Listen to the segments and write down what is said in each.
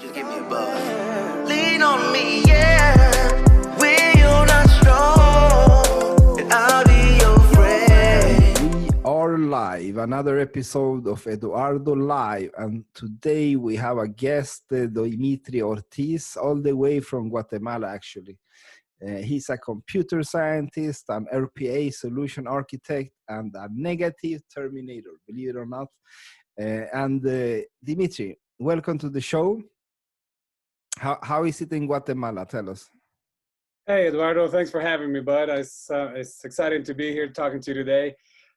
Just give me a buzz. Lean on me, yeah. When you're not strong, and I'll be your friend. We are live, another episode of Eduardo Live, and today we have a guest, Dimitry Ortiz, all the way from Guatemala, actually. He's a computer scientist, an RPA solution architect, and a negative terminator, believe it or not. Dimitry, welcome to the show. How is it in Guatemala? Tell us. Hey, Eduardo, thanks for having me, bud. It's exciting to be here talking to you today.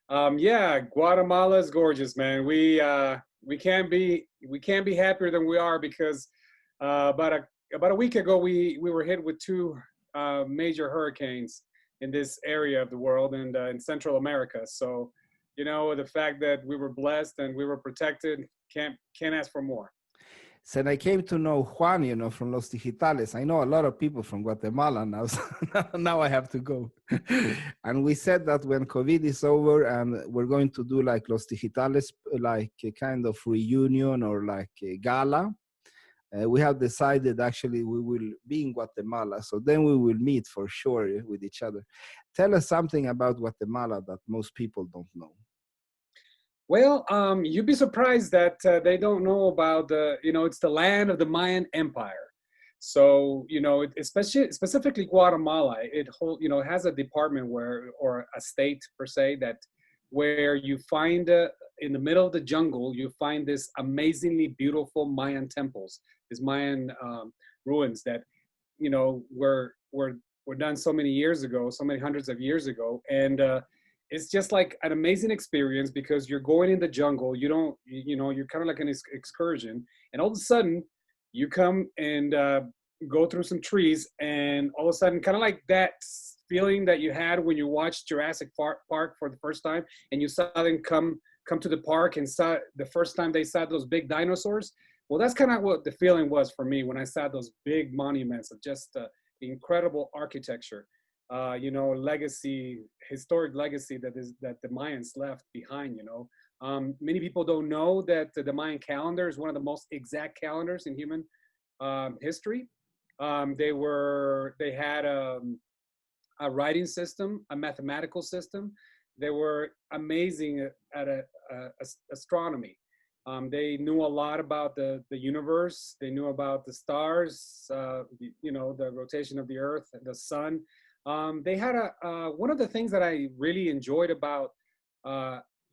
Yeah, Guatemala is gorgeous, man. We can't be happier than we are because about a week ago we were hit with two major hurricanes in this area of the world and in Central America. So, you know, the fact that we were blessed and we were protected, can't ask for more. So I came to know Juan, from Los Digitales. I know a lot of people from Guatemala now, so now I have to go. And we said that when COVID is over and we're going to do like Los Digitales, like a kind of reunion or like a gala, we have decided actually we will be in Guatemala. So then we will meet for sure with each other. Tell us something about Guatemala that most people don't know. Well, you'd be surprised that they don't know about it's the land of the Mayan Empire. So, specifically Guatemala, it has a department or a state per se, where you find in the middle of the jungle, you find this amazingly beautiful Mayan temples, these Mayan ruins that, were done so many years ago, so many hundreds of years ago. And it's just like an amazing experience because you're going in the jungle. You're kind of like an excursion. And all of a sudden you come and go through some trees, and all of a sudden, kind of like that feeling that you had when you watched Jurassic Park for the first time, and you saw them come to the park and saw the first time they saw those big dinosaurs. Well, that's kind of what the feeling was for me when I saw those big monuments of just incredible architecture. Historic legacy that the Mayans left behind. Many people don't know that the Mayan calendar is one of the most exact calendars in human history. They had a writing system, a mathematical system. They were amazing at astronomy. They knew a lot about the universe. They knew about the stars, the rotation of the earth, the sun. They had one of the things that I really enjoyed about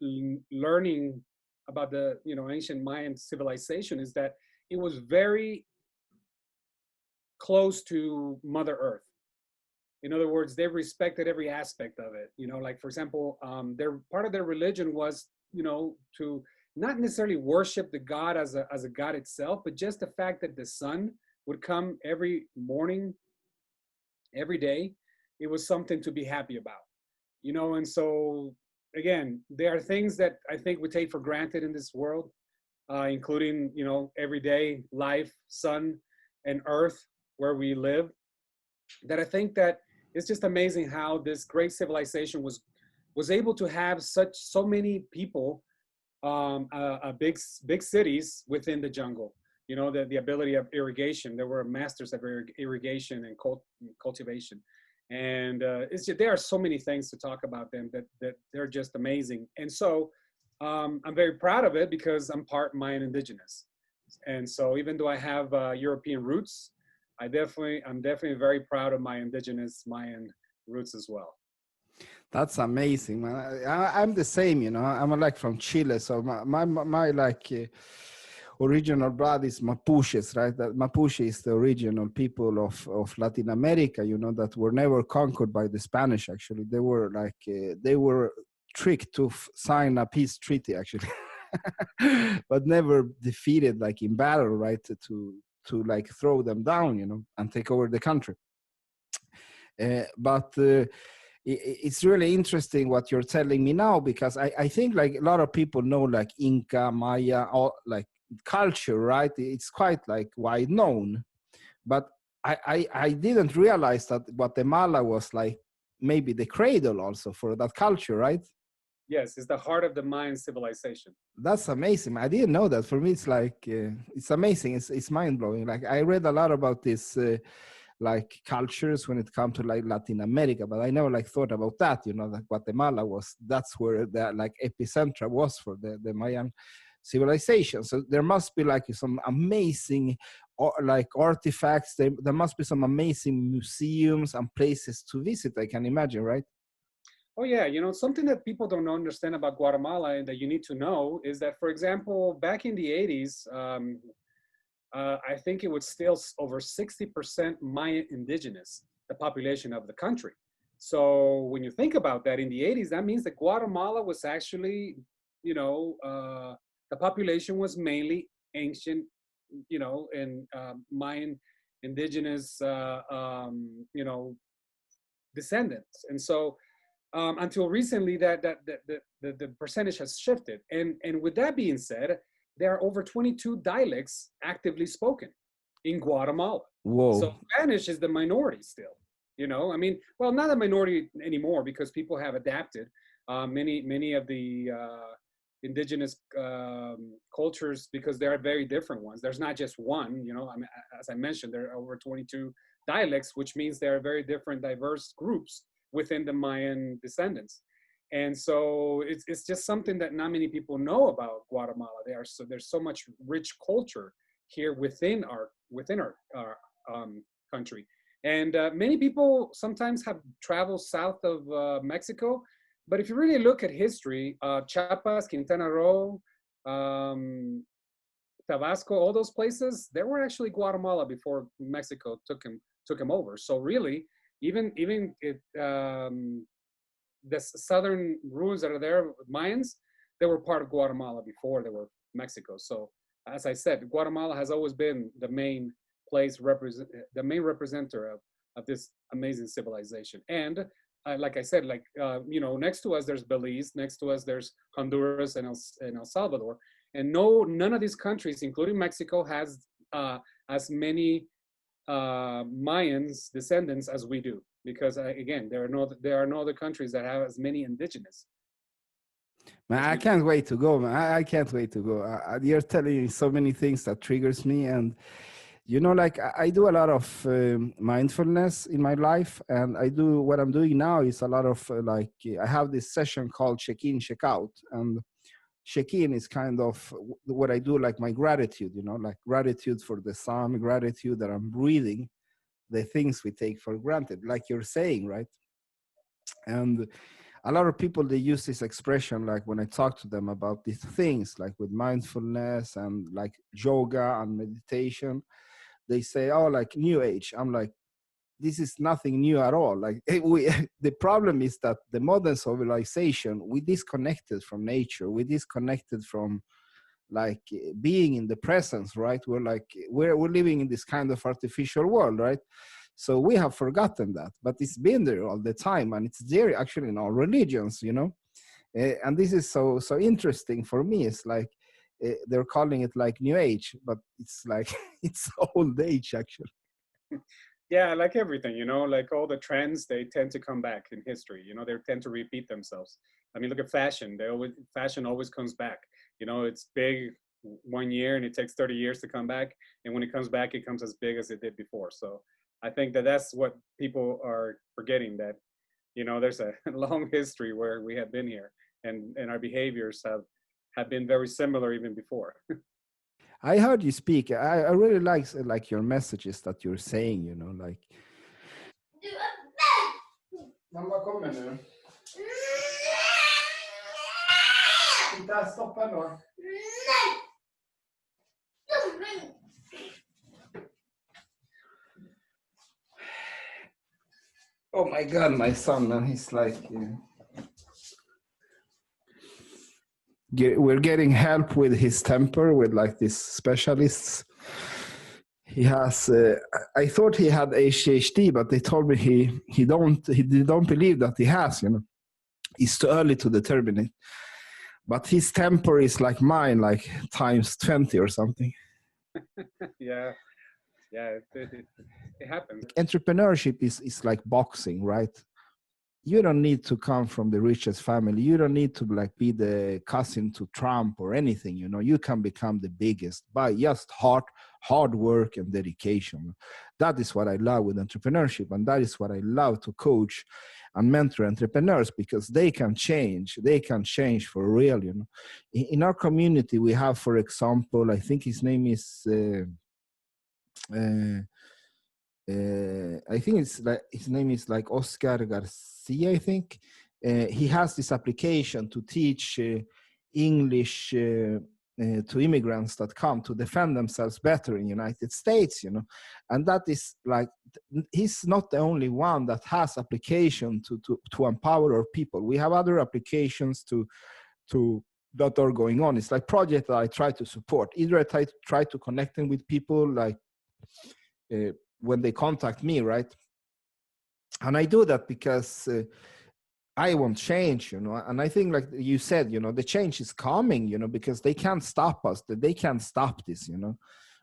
learning about the ancient Mayan civilization is that it was very close to Mother Earth. In other words, they respected every aspect of it. Like, for example, part of their religion was to not necessarily worship the god as a god itself, but just the fact that the sun would come every morning, every day. It was something to be happy about, and so, again, there are things that I think we take for granted in this world, including, everyday life, sun and earth where we live, that I think that it's just amazing how this great civilization was able to have so many people, big cities within the jungle, the ability of irrigation. There were masters of irrigation and cultivation. And there are so many things to talk about them that they're just amazing. And so I'm very proud of it because I'm part Mayan indigenous. And so even though I have European roots, I'm definitely very proud of my indigenous Mayan roots as well. That's amazing, man. I'm the same, I'm like from Chile. So my original blood is Mapuches, right? That Mapuche is the original people of Latin America, that were never conquered by the Spanish. Actually, they were tricked to sign a peace treaty, actually, but never defeated, like in battle, right? To like throw them down, and take over the country. But it's really interesting what you're telling me now, because I think like a lot of people know like Inca, Maya, all like culture, right? It's quite like wide known, but I didn't realize that Guatemala was like maybe the cradle also for that culture, right? Yes, it's the heart of the Mayan civilization. That's amazing. I didn't know that. For me, it's like it's amazing. It's mind blowing. Like I read a lot about this, like cultures when it comes to like Latin America, but I never like thought about that. You know, that Guatemala was that's where the like epicenter was for the Mayan civilization. So there must be like some amazing like artifacts. There must be some amazing museums and places to visit. I can imagine, right? Oh yeah, you know, something that people don't understand about Guatemala and that you need to know is that, for example, back in the 80s, I think it was still over 60% Mayan indigenous, the population of the country. So when you think about that in the 80s, that means that Guatemala was actually, you know, the population was mainly ancient, you know, and Mayan indigenous, you know, descendants. And so until recently, the percentage has shifted. And with that being said, there are over 22 dialects actively spoken in Guatemala. So Whoa. Spanish is the minority still. You know, I mean, well, not a minority anymore because people have adapted. Many of the indigenous cultures, because there are very different ones. There's not just one. You know, I mean, as I mentioned, there are over 22 dialects, which means there are very different, diverse groups within the Mayan descendants. And so it's just something that not many people know about Guatemala. There's so much rich culture here within our country. And many people sometimes have traveled south of Mexico, but if you really look at history, Chiapas, Quintana Roo, um, Tabasco, all those places, they were actually Guatemala before Mexico took him over. So really, even the southern ruins that are there, Mayans, they were part of Guatemala before they were Mexico. So as I said, Guatemala has always been the main the main representative of this amazing civilization. And like I said, like you know, next to us there's Belize, next to us there's Honduras and El Salvador, and none of these countries, including Mexico, has as many Mayans descendants as we do, because again, there are no other countries that have as many indigenous Man, as I we do. can't wait to go, man. I can't wait to go. You're telling me so many things that triggers me, and you know, like I do a lot of mindfulness in my life, and I do what I'm doing now is a lot of like I have this session called check in, check out, and check in is kind of what I do, like my gratitude. You know, like gratitude for the sun, gratitude that I'm breathing, the things we take for granted, like you're saying, right? And a lot of people, they use this expression like when I talk to them about these things like with mindfulness and like yoga and meditation, they say, oh, like new age. I'm like, this is nothing new at all. Like the problem is that the modern civilization, we disconnected from nature, we disconnected from like being in the presence, right? We're like we're living in this kind of artificial world, right? So we have forgotten that, but it's been there all the time, and it's there actually in all religions, you know. And this is so interesting for me. It's like they're calling it like new age, but it's like it's old age actually. Yeah, like everything, you know, like all the trends, they tend to come back in history. You know, they tend to repeat themselves. I mean, look at fashion. Fashion always comes back. You know, it's big 1 year and it takes 30 years to come back. And when it comes back, it comes as big as it did before. So I think that that's what people are forgetting, that, you know, there's a long history where we have been here, and our behaviors have been very similar even before. I heard you speak. I really like your messages that you're saying, you know, like mamma kommer nu. Inte stoppa då. Oh my god, my son, man, he's like we're getting help with his temper with like these specialists. He has I thought he had ADHD, but they told me he don't believe that he has, you know. It's too early to determine it, but his temper is like mine, like times 20 or something. Yeah, yeah, it happens. Entrepreneurship is like boxing, right? you don't need to come from the richest family. You don't need to like be the cousin to Trump or anything. You know, you can become the biggest by just hard work and dedication. That is what I love with entrepreneurship, and that is what I love to coach and mentor entrepreneurs, because they can change. They can change for real. You know, in our community, we have, for example, I think his name is. I think it's like his name is like Oscar Garcia, I think. He has this application to teach English to immigrants that come to defend themselves better in the United States, you know. And that is like, he's not the only one that has application to empower our people. We have other applications to that are going on. It's like projects that I try to support. Either I try to connect them with people like when they contact me, right? And I do that because I want change, you know. And I think, like you said, you know, the change is coming, you know, because they can't stop us. They can't stop this, you know.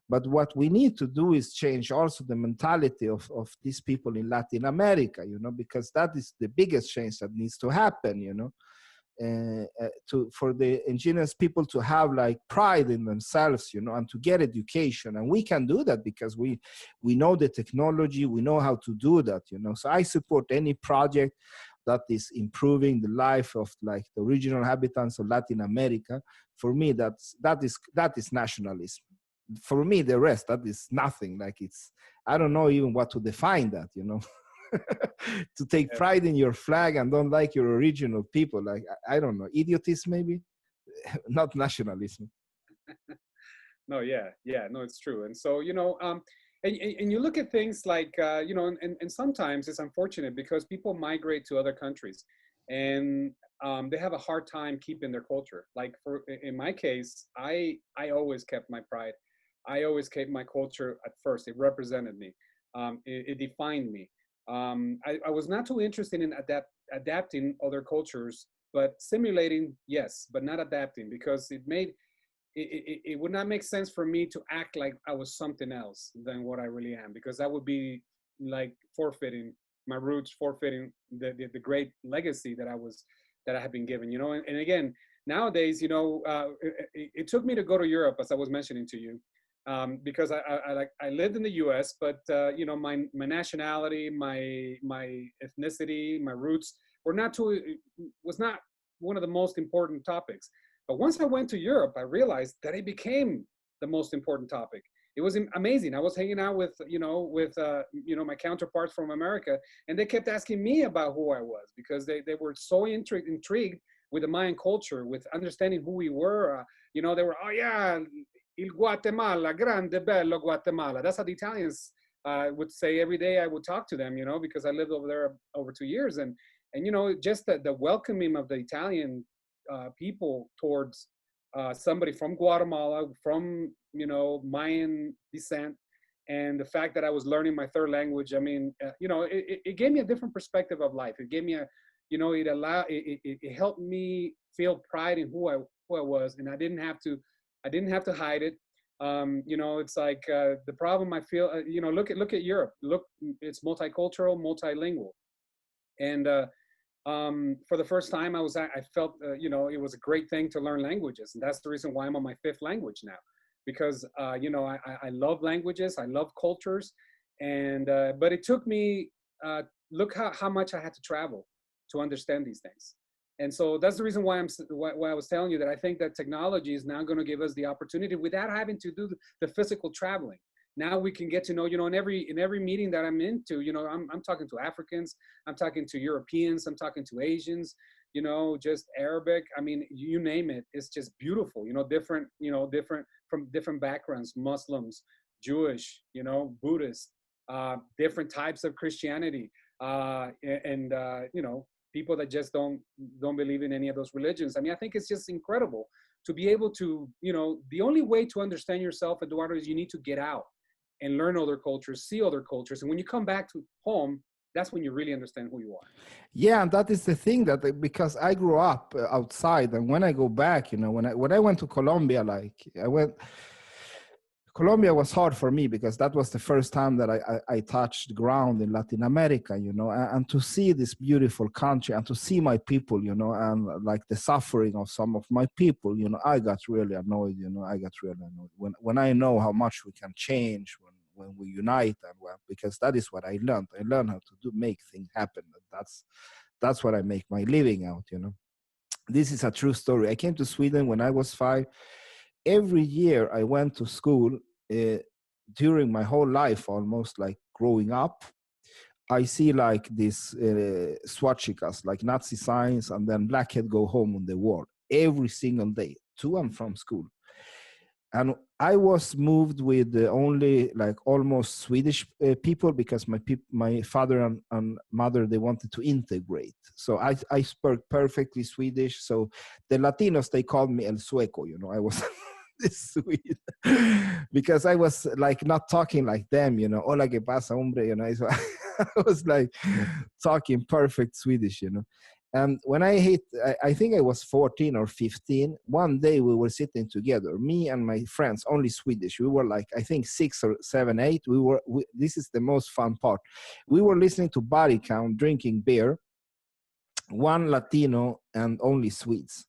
But what we need to do is change also the mentality of these people in Latin America, you know, because that is the biggest change that needs to happen, you know. For the indigenous people to have like pride in themselves, you know, and to get education. And we can do that because we know the technology, we know how to do that, you know. So I support any project that is improving the life of like the original inhabitants of Latin America. For me, that is nationalism. For me, the rest, that is nothing. Like, it's, I don't know even what to define that, you know. To take pride in your flag and don't like your original people, like, I don't know, idiotism maybe. Not nationalism. No, yeah, no, it's true. And so, you know, and you look at things like, you know, and sometimes it's unfortunate because people migrate to other countries and they have a hard time keeping their culture. Like in my case, I always kept my pride. I always kept my culture at first. It represented me. It defined me. I was not too interested in adapting other cultures, but simulating, yes, but not adapting, because it would not make sense for me to act like I was something else than what I really am, because that would be like forfeiting my roots, forfeiting the great legacy that I had been given, you know. And again, nowadays, you know, it took me to go to Europe, as I was mentioning to you. Because I lived in the U.S., but you know, my nationality, my ethnicity, my roots was not one of the most important topics. But once I went to Europe, I realized that it became the most important topic. It was amazing. I was hanging out with you know my counterparts from America, and they kept asking me about who I was, because they were so intrigued with the Mayan culture, with understanding who we were. You know, they were, oh yeah, Il Guatemala, grande bello Guatemala. That's how the Italians would say every day. I would talk to them, you know, because I lived over there over 2 years, and you know, just the welcoming of the Italian people towards somebody from Guatemala, from, you know, Mayan descent, and the fact that I was learning my third language. I mean, you know, it gave me a different perspective of life. It gave me you know, it helped me feel pride in who I was, and I didn't have to hide it. You know, it's like the problem I feel, you know, look at Europe. Look, it's multicultural, multilingual. And for the first time, I felt, you know, it was a great thing to learn languages. And that's the reason why I'm on my 5th language now, because, you know, I love languages. I love cultures. And, but it took me, look how much I had to travel to understand these things. And so that's the reason why I was telling you that I think that technology is now going to give us the opportunity, without having to do the physical traveling. Now we can get to know, you know, in every meeting that I'm into, you know, I'm talking to Africans, I'm talking to Europeans, I'm talking to Asians, you know, just Arabic. I mean, you name it. It's just beautiful, you know, different from different backgrounds, Muslims, Jewish, you know, Buddhist, different types of Christianity, and you know, people that just don't believe in any of those religions. I mean, I think it's just incredible to be able to, you know, the only way to understand yourself, Eduardo, is you need to get out and learn other cultures, see other cultures. And when you come back to home, that's when you really understand who you are. Yeah, and that is the thing, that because I grew up outside, and when I go back, you know, when I went to Colombia, like Colombia was hard for me because that was the first time that I touched ground in Latin America, you know, and to see this beautiful country and to see my people, you know, and like the suffering of some of my people, you know, I got really annoyed, you know, I got really annoyed when I know how much we can change when we unite, and well, because that is what I learned. I learned how to make things happen. That's what I make my living out, you know. This is a true story. I came to Sweden when I was 5. Every year I went to school during my whole life, almost like growing up. I see like these swastikas, like Nazi signs, and then blackhead go home on the wall every single day to and from school. And I was moved with only like almost Swedish people because my father and mother, they wanted to integrate. So I spoke perfectly Swedish. So the Latinos, they called me El Sueco, you know, I was this Swede because I was like not talking like them, you know, hola que pasa, hombre, you know. So I was like talking perfect Swedish, you know. And when I think I was 14 or 15, one day we were sitting together, me and my friends, only Swedish. We were like, I think 6 or 7, 8. This is the most fun part. We were listening to Body Count, drinking beer, one Latino and only Swedes.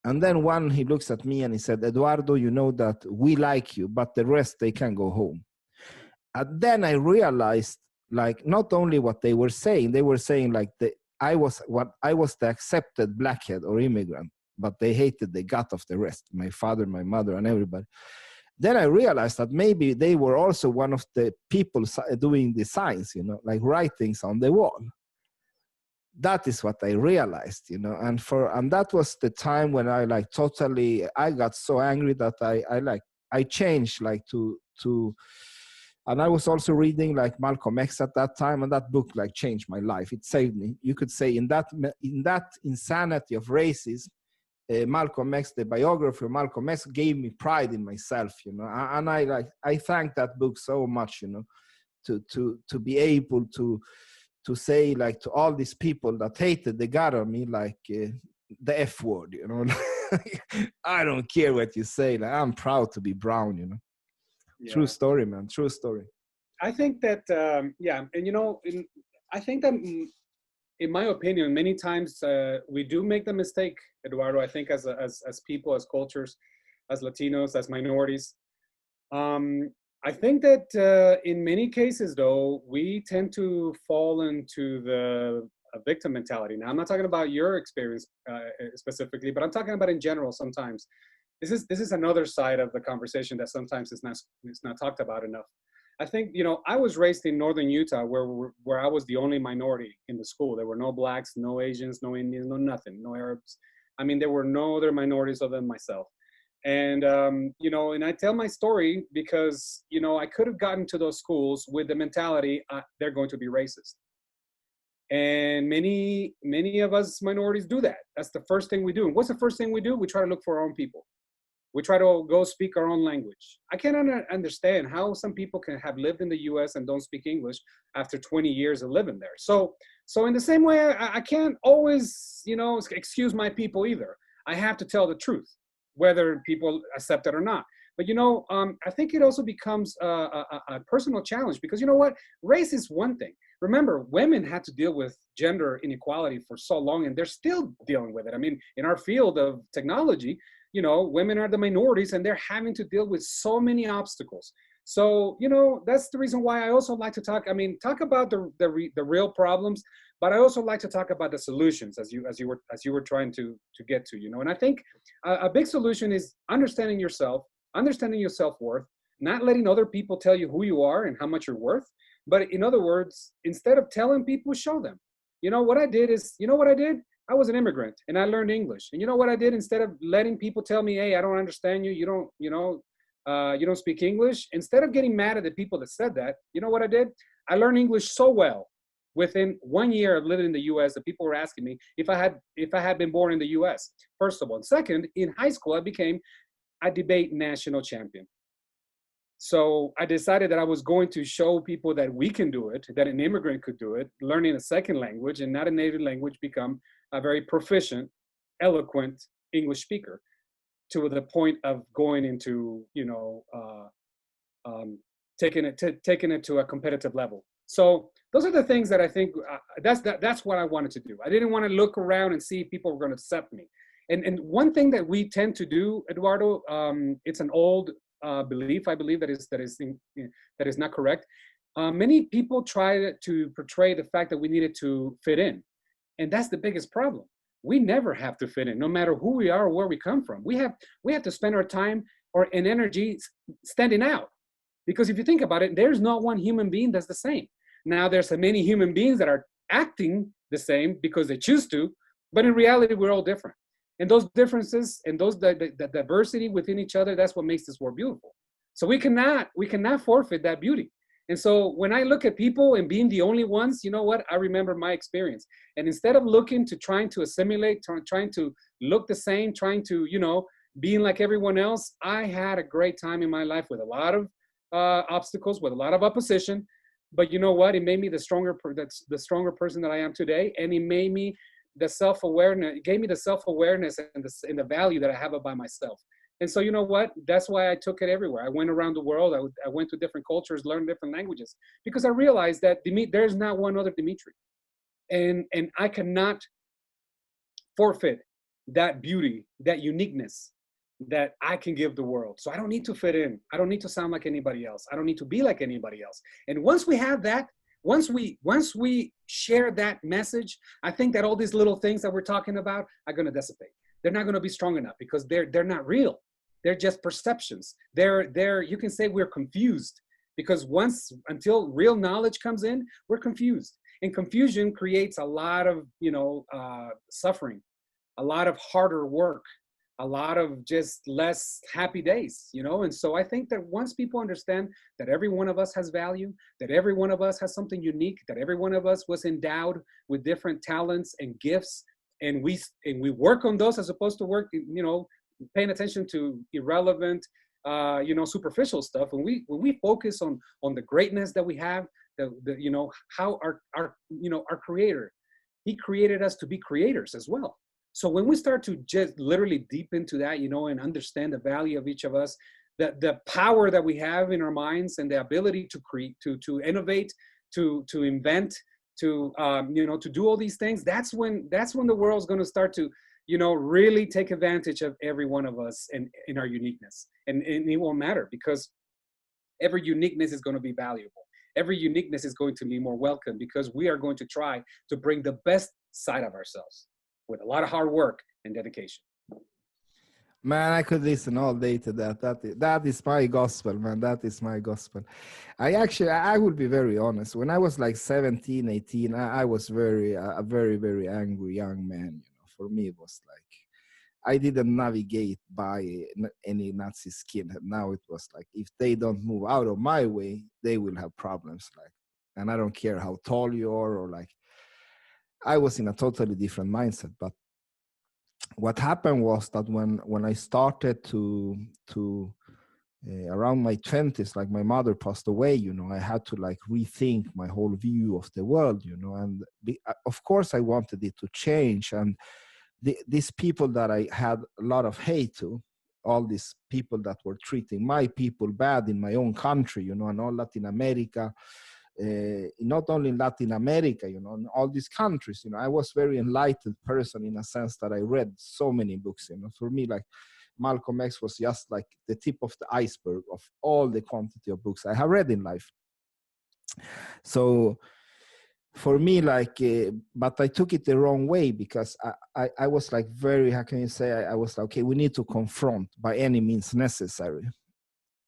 And then one, he looks at me and he said, Eduardo, you know that we like you, but the rest, they can go home. And then I realized, like, not only what they were saying like I was the accepted blackhead or immigrant, but they hated the gut of the rest, my father, my mother, and everybody. Then I realized that maybe they were also one of the people doing the signs, you know, like writings on the wall. That is what I realized, you know, and that was the time when I like totally, I got so angry that I changed like to and I was also reading like Malcolm X at that time, and that book like changed my life. It saved me. You could say in that insanity of racism, Malcolm X, the biography of Malcolm X, gave me pride in myself, you know. And I thank that book so much, you know, to be able to say like to all these people that hated the God of me, like the F word, you know. I don't care what you say. Like, I'm proud to be brown, you know. Yeah. True story, man. True story. I think that, yeah, and you know, I think that, in my opinion, many times we do make the mistake, Eduardo. I think as people, as cultures, as Latinos, as minorities. I think that in many cases, though, we tend to fall into the victim mentality. Now, I'm not talking about your experience specifically, but I'm talking about in general. Sometimes this is another side of the conversation that sometimes is not talked about enough. I think, you know, I was raised in northern Utah where I was the only minority in the school. There were no blacks, no Asians, no Indians, no nothing, no Arabs. I mean, there were no other minorities other than myself. And, you know, and I tell my story because, you know, I could have gotten to those schools with the mentality, they're going to be racist. And many of us minorities do that. That's the first thing we do. And what's the first thing we do? We try to look for our own people. We try to go speak our own language. I can't understand how some people can have lived in the US and don't speak English after 20 years of living there. So in the same way, I can't always, you know, excuse my people either. I have to tell the truth, whether people accept it or not. But, you know, I think it also becomes a personal challenge because, you know what, race is one thing. Remember, women had to deal with gender inequality for so long, and they're still dealing with it. I mean, in our field of technology, you know, women are the minorities and they're having to deal with so many obstacles. So, you know, that's the reason why I also like to talk about the real problems, but I also like to talk about the solutions as you were trying to get to, you know. And I think a big solution is understanding yourself, understanding your self-worth, not letting other people tell you who you are and how much you're worth. But in other words, instead of telling people, show them. You know what I did? I was an immigrant and I learned English. And you know what I did? Instead of letting people tell me, hey, I don't understand you, you don't speak English. Instead of getting mad at the people that said that, you know what I did? I learned English so well within 1 year of living in the US that people were asking me if I had been born in the US, first of all. And second, in high school, I became a debate national champion. So I decided that I was going to show people that we can do it, that an immigrant could do it, learning a second language and not a native language, become a very proficient, eloquent English speaker to the point of going into, you know, taking it to a competitive level. So those are the things that I think that's what I wanted to do. I didn't want to look around and see if people were going to accept me. And one thing that we tend to do, Eduardo, it's an old belief, I believe, that is not correct. Many people try to portray the fact that we needed to fit in, and that's the biggest problem. We never have to fit in, no matter who we are or where we come from. We have to spend our time and energy standing out. Because if you think about it, there's not one human being that's the same. Now, there's so many human beings that are acting the same because they choose to, but in reality, we're all different. And those differences and the diversity within each other, that's what makes this world beautiful. So we cannot forfeit that beauty. And so when I look at people and being the only ones, you know what? I remember my experience. And instead of looking to trying to assimilate, trying to look the same, trying to, being like everyone else, I had a great time in my life with a lot of obstacles, with a lot of opposition. But you know what? It made me the stronger person that I am today. And it made me the self-awareness, it gave me the self-awareness and the value that I have about myself. And so, you know what? That's why I took it everywhere. I went around the world. I went to different cultures, learned different languages, because I realized that there's not one other Dimitry. And I cannot forfeit that beauty, that uniqueness that I can give the world. So I don't need to fit in. I don't need to sound like anybody else. I don't need to be like anybody else. And once we have that, once we share that message, I think that all these little things that we're talking about are going to dissipate. They're not going to be strong enough because they're not real. They're just perceptions. You can say we're confused because until real knowledge comes in, we're confused. And confusion creates a lot of, suffering, a lot of harder work, a lot of just less happy days, And so I think that once people understand that every one of us has value, that every one of us has something unique, that every one of us was endowed with different talents and gifts, and we work on those as opposed to work, paying attention to irrelevant, superficial stuff. When we focus on the greatness that we have, how our Creator, He created us to be creators as well. So when we start to just literally deep into that, and understand the value of each of us, the power that we have in our minds and the ability to create, to innovate, to invent, to do all these things, that's when the world's going to start to, really take advantage of every one of us and in our uniqueness. And it won't matter because every uniqueness is going to be valuable. Every uniqueness is going to be more welcome because we are going to try to bring the best side of ourselves with a lot of hard work and dedication. Man, I could listen all day to that. That is my gospel, man. That is my gospel. I will be very honest. When I was like 17, 18, I was a very, very angry young man. For me, it was like, I didn't navigate by any Nazi skinhead. Now it was like, if they don't move out of my way, they will have problems. And I don't care how tall you are or like, I was in a totally different mindset. But what happened was that when I started to around my 20s, like my mother passed away, I had to like rethink my whole view of the world, and of course I wanted it to change. And these people that I had a lot of hate to, all these people that were treating my people bad in my own country, and all Latin America, not only in Latin America, in all these countries, I was a very enlightened person in a sense that I read so many books, For me, like Malcolm X was just like the tip of the iceberg of all the quantity of books I have read in life. So for me, like, but I took it the wrong way because I was like very, how can you say, I was like, okay, we need to confront by any means necessary.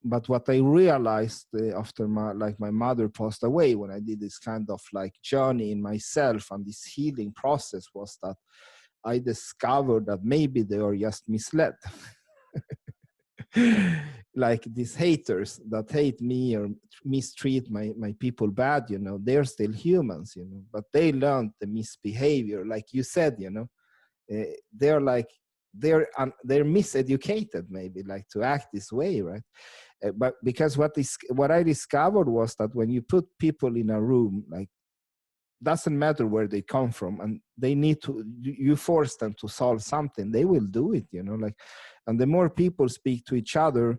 But what I realized after my mother passed away, when I did this kind of like journey in myself and this healing process, was that I discovered that maybe they are just misled. Like these haters that hate me or mistreat my people bad, they're still humans, but they learned the misbehavior, like you said, they're miseducated maybe, like to act this way, right? But because what I discovered was that when you put people in a room, like, doesn't matter where they come from, and you force them to solve something, they will do it, like. And the more people speak to each other,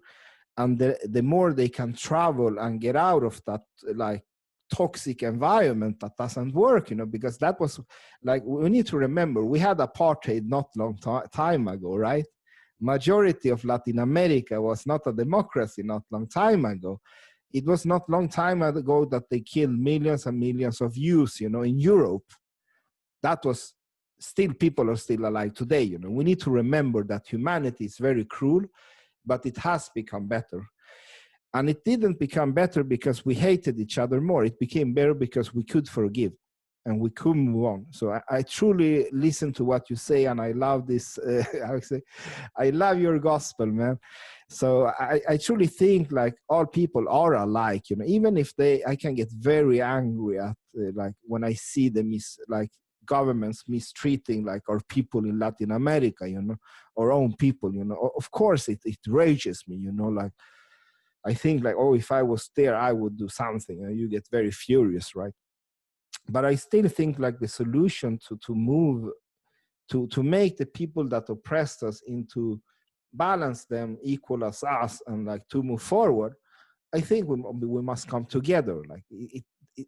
and the more they can travel and get out of that like toxic environment that doesn't work, because that was like, we need to remember, we had apartheid not long time ago, right? Majority of Latin America was not a democracy not long time ago. It was not long time ago that they killed millions and millions of youths, in Europe. That was still, people are still alive today. We need to remember that humanity is very cruel, but it has become better. And it didn't become better because we hated each other more. It became better because we could forgive and we could move on. So I truly listen to what you say, and I love this. I love your gospel, man. So I truly think like all people are alike, even if I can get very angry at like when I see them like governments mistreating like our people in Latin America, our own people, of course it rages me, like I think like, oh, if I was there, I would do something. You get very furious, right? But I still think like the solution to move, to make the people that oppressed us into balance them equal as us and like to move forward, I think we must come together. Like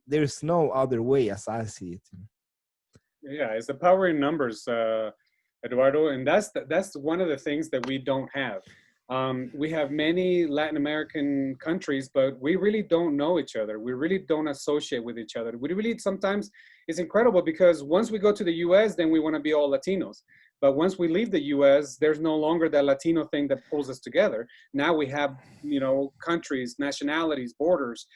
there's no other way as I see it. Yeah, it's the power in numbers, Eduardo, and that's one of the things that we don't have. We have many Latin American countries, but we really don't know each other. We really don't associate with each other. We really, sometimes it's incredible because once we go to the US, then we want to be all Latinos. But once we leave the US, there's no longer that Latino thing that pulls us together. Now we have, countries, nationalities, borders,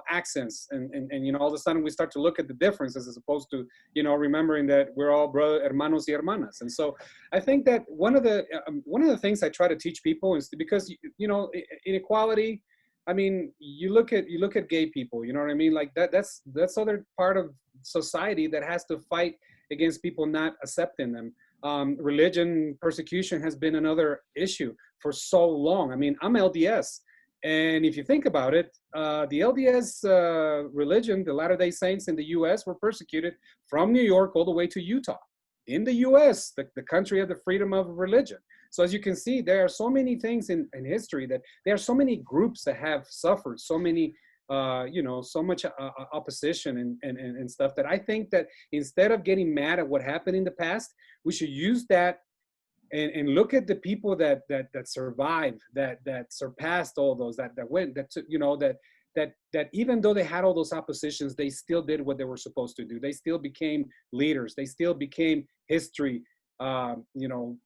accents, and all of a sudden we start to look at the differences as opposed to, remembering that we're all hermanos y hermanas. And so I think that one of the things I try to teach people is because, inequality, I mean, you look at gay people, you know what I mean? Like that's other part of society that has to fight against people not accepting them. Religion persecution has been another issue for so long. I mean, I'm LDS. And if you think about it, the LDS religion, the Latter-day Saints in the US were persecuted from New York all the way to Utah. In the US, the country of the freedom of religion. So as you can see, there are so many things in history that there are so many groups that have suffered, so many so much opposition and stuff, that I think that instead of getting mad at what happened in the past, we should use that and look at the people that survived, that surpassed all those, that went, that even though they had all those oppositions, they still did what they were supposed to do. They still became leaders. They still became history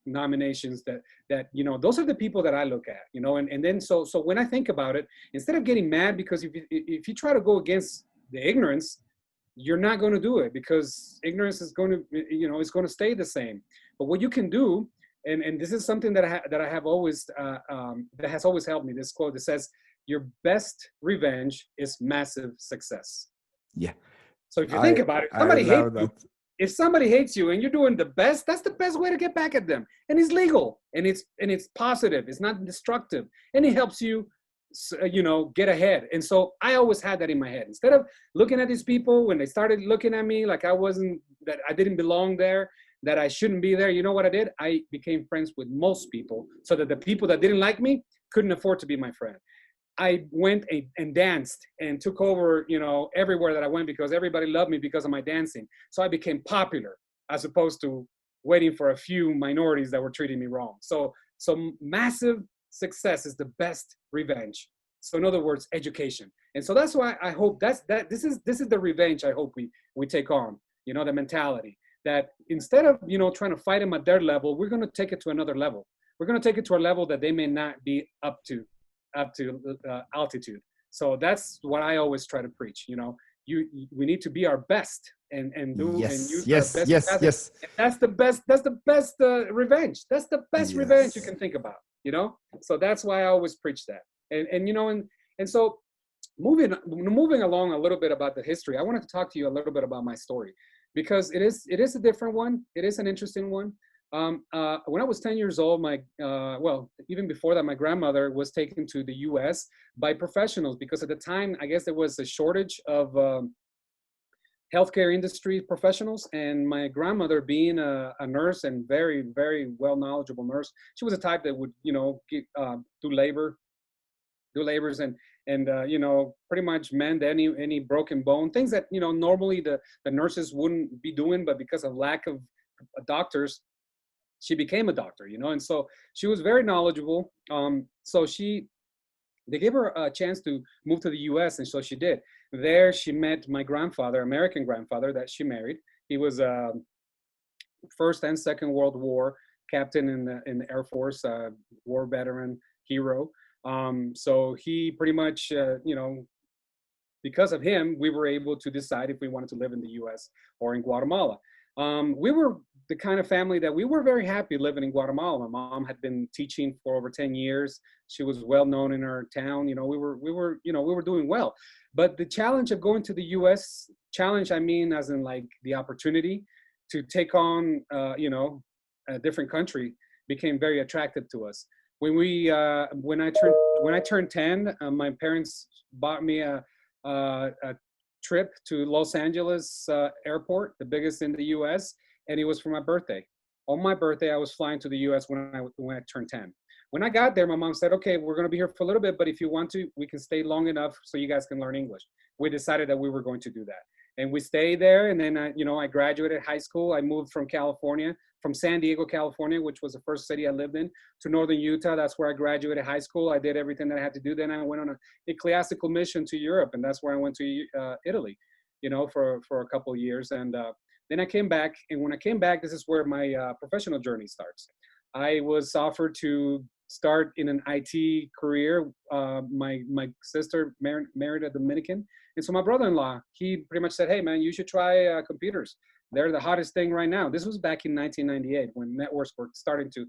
nominations that those are the people that I look at, and then so when I think about it, instead of getting mad, because if you try to go against the ignorance, you're not going to do it, because ignorance is going to, it's going to stay the same. But what you can do, and this is something that I have always that has always helped me, this quote that says, your best revenge is massive success. Yeah. So if you think about it, if somebody hates you and you're doing the best, that's the best way to get back at them. And it's legal, and it's positive. It's not destructive, and it helps you, get ahead. And so I always had that in my head. Instead of looking at these people when they started looking at me like that I didn't belong there, that I shouldn't be there, you know what I did? I became friends with most people, so that the people that didn't like me couldn't afford to be my friend. I went and danced and took over, everywhere that I went, because everybody loved me because of my dancing. So I became popular, as opposed to waiting for a few minorities that were treating me wrong. So massive success is the best revenge. So in other words, education. And so that's why I hope this is the revenge I hope we take on, the mentality that instead of, trying to fight them at their level, we're going to take it to another level. We're going to take it to a level that they may not be up to altitude. So that's what I always try to preach. We need to be our best and do and use our best. Yes. That's the best revenge. That's the best revenge you can think about. So that's why I always preach that. And so moving along a little bit about the history, I wanted to talk to you a little bit about my story, because it is a different one. It is an interesting one. When I was 10 years old, even before that, my grandmother was taken to the U.S. by professionals, because at the time, I guess there was a shortage of healthcare industry professionals, and my grandmother being a nurse and very, very well knowledgeable nurse. She was a type that would, do labors and pretty much mend any broken bone, things that normally the nurses wouldn't be doing, but because of lack of doctors, she became a doctor, and so she was very knowledgeable. So they gave her a chance to move to the U.S., and so she did. There, she met my grandfather, American grandfather, that she married. He was First and Second World War captain in the Air Force, war veteran, hero. So he pretty much, because of him, we were able to decide if we wanted to live in the U.S. or in Guatemala. We were the kind of family that we were very happy living in Guatemala. My mom had been teaching for over 10 years. She was well known in her town. We were doing well. But the challenge of going to the U.S., challenge, I mean, as in like the opportunity to take on, a different country, became very attractive to us. When I turned 10, my parents bought me a trip to Los Angeles airport, the biggest in the U.S., and it was for my birthday. On my birthday, I was flying to the U.S. when I turned 10. When I got there, my mom said, "Okay, we're going to be here for a little bit, but if you want to, we can stay long enough so you guys can learn English." We decided that we were going to do that, and we stayed there. And then I graduated high school. I moved from California, from San Diego, California, which was the first city I lived in, to northern Utah. That's where I graduated high school. I did everything that I had to do. Then I went on an ecclesiastical mission to Europe, and that's where I went to Italy, for a couple of years. And then I came back, and when I came back, this is where my professional journey starts. I was offered to start in an IT career. My sister married a Dominican, and so my brother-in-law, he pretty much said, "Hey, man, you should try computers. They're the hottest thing right now." This was back in 1998 when networks were starting to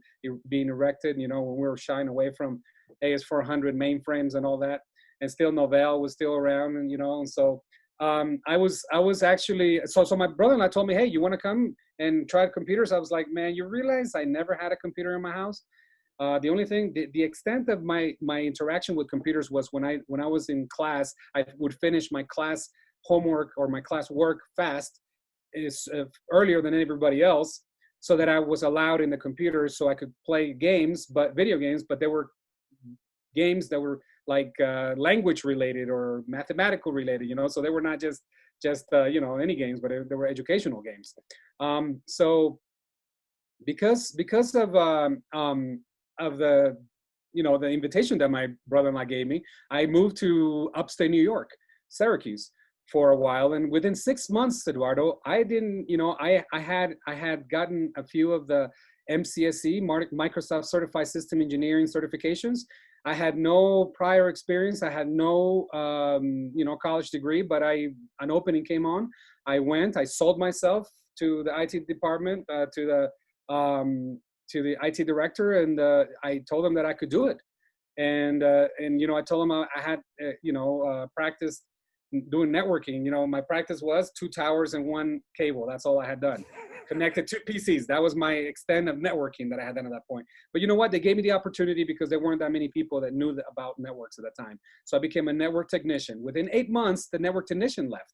being erected, when we were shying away from AS400 mainframes and all that, and still Novell was still around, and so I was actually, so my brother-in-law told me, "Hey, you want to come and try computers?" I was like, "Man, you realize I never had a computer in my house?" The only thing, the extent of my interaction with computers was when I was in class, I would finish my class homework or my class work fast, is earlier than everybody else, so that I was allowed in the computer so I could play games, but video games, but there were games that were like language related or mathematical related, so they were not just any games, but they were educational games. So because of the the invitation that my brother-in-law gave me, I moved to upstate New York, Syracuse, for a while. And within 6 months, Eduardo, I didn't, I had gotten a few of the MCSE, Microsoft Certified System Engineering certifications. I had no prior experience. I had no, college degree, but an opening came on. I went, I sold myself to the IT department, to the IT director, and I told him that I could do it. And I told him I had, practiced doing networking. My practice was 2 towers and 1 cable. That's all I had done. Connected 2 PCs. That was my extent of networking that I had done at that point. But you know what? They gave me the opportunity because there weren't that many people that knew about networks at that time. So I became a network technician. Within 8 months, the network technician left.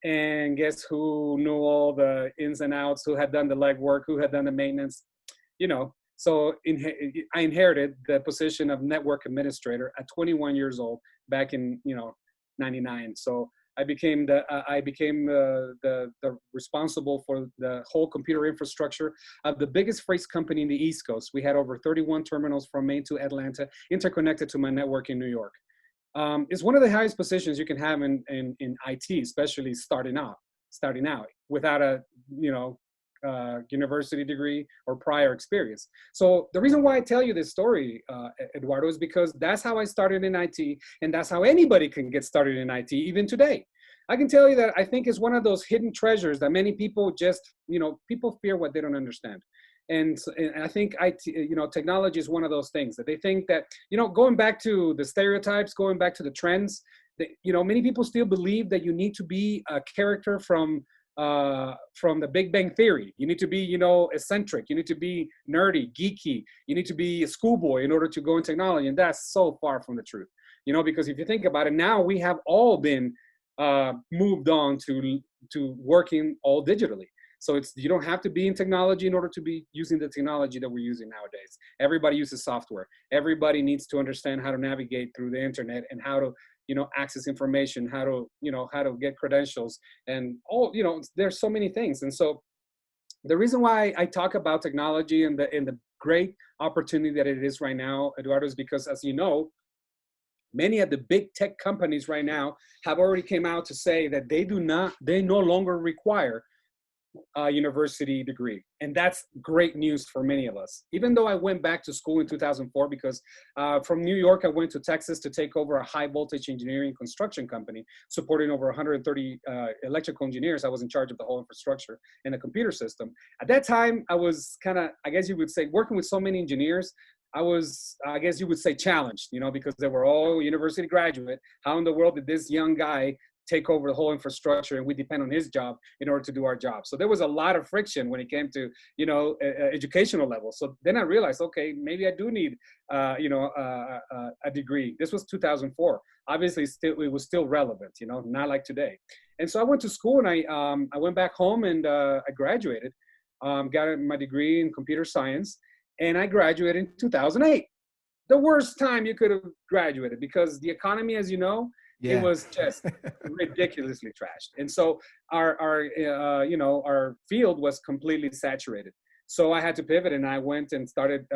And guess who knew all the ins and outs, who had done the legwork, who had done the maintenance, So I inherited the position of network administrator at 21 years old back in, 99. So I became the responsible for the whole computer infrastructure of the biggest freight company in the East Coast. We had over 31 terminals from Maine to Atlanta, interconnected to my network in New York. It's one of the highest positions you can have in IT, especially starting out without a university degree or prior experience. So the reason why I tell you this story, Eduardo, is because that's how I started in IT, and that's how anybody can get started in IT even today. I can tell you that I think it's one of those hidden treasures that many people just, people fear what they don't understand. And I think IT, technology is one of those things that they think that, going back to the stereotypes, going back to the trends, that, many people still believe that you need to be a character from the Big Bang Theory. You need to be, eccentric. You need to be nerdy, geeky. You need to be a schoolboy in order to go in technology. And that's so far from the truth, because if you think about it, now we have all been moved on to working all digitally. So you don't have to be in technology in order to be using the technology that we're using nowadays. Everybody uses software. Everybody needs to understand how to navigate through the internet and how to, access information, how to get credentials, and all, there's so many things. And so the reason why I talk about technology and the great opportunity that it is right now, Eduardo, is because, as you know, many of the big tech companies right now have already came out to say that they no longer require a university degree. And that's great news for many of us. Even though I went back to school in 2004, because from New York, I went to Texas to take over a high voltage engineering construction company, supporting over 130 electrical engineers. I was in charge of the whole infrastructure and the computer system. At that time, I was kind of, I guess you would say, working with so many engineers, I was, I guess you would say, challenged, because they were all university graduate. How in the world did this young guy take over the whole infrastructure, and we depend on his job in order to do our job? So there was a lot of friction when it came to, educational level. So then I realized, okay, maybe I do need, a degree. This was 2004. Obviously, it was still relevant, not like today. And so I went to school, and I went back home, and I graduated, got my degree in computer science, and I graduated in 2008. The worst time you could have graduated, because the economy, as you know, Yeah. it was just ridiculously trashed. And so our field was completely saturated. So I had to pivot, and I went and started,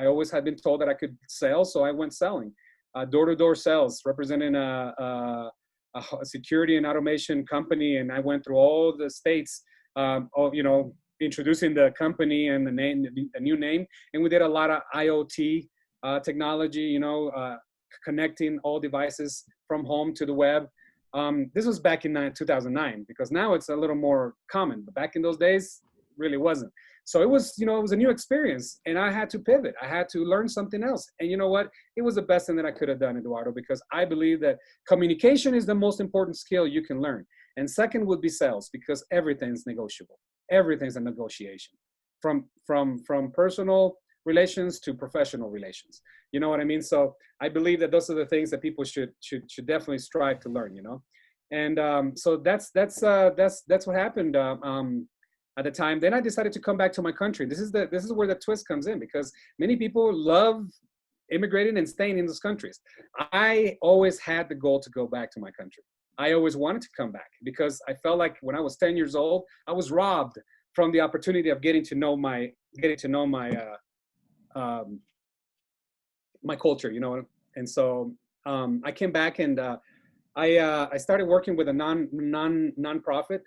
I always had been told that I could sell. So I went selling, door-to-door sales, representing a security and automation company. And I went through all the states, introducing the company and the name, the new name. And we did a lot of IoT technology, connecting all devices from home to the web. This was back in 2009, because now it's a little more common, but back in those days, really wasn't. So it was, it was a new experience, and I had to pivot. I had to learn something else. And you know what? It was the best thing that I could have done, Eduardo, because I believe that communication is the most important skill you can learn. And second would be sales, because everything's negotiable. Everything's a negotiation, from personal relations to professional relations. You know what I mean? So I believe that those are the things that people should definitely strive to learn, And so that's what happened at the time. Then I decided to come back to my country. This is where the twist comes in, because many people love immigrating and staying in those countries. I always had the goal to go back to my country. I always wanted to come back, because I felt like when I was 10 years old, I was robbed from the opportunity of getting to know my my culture, And so I came back, and I started working with a nonprofit,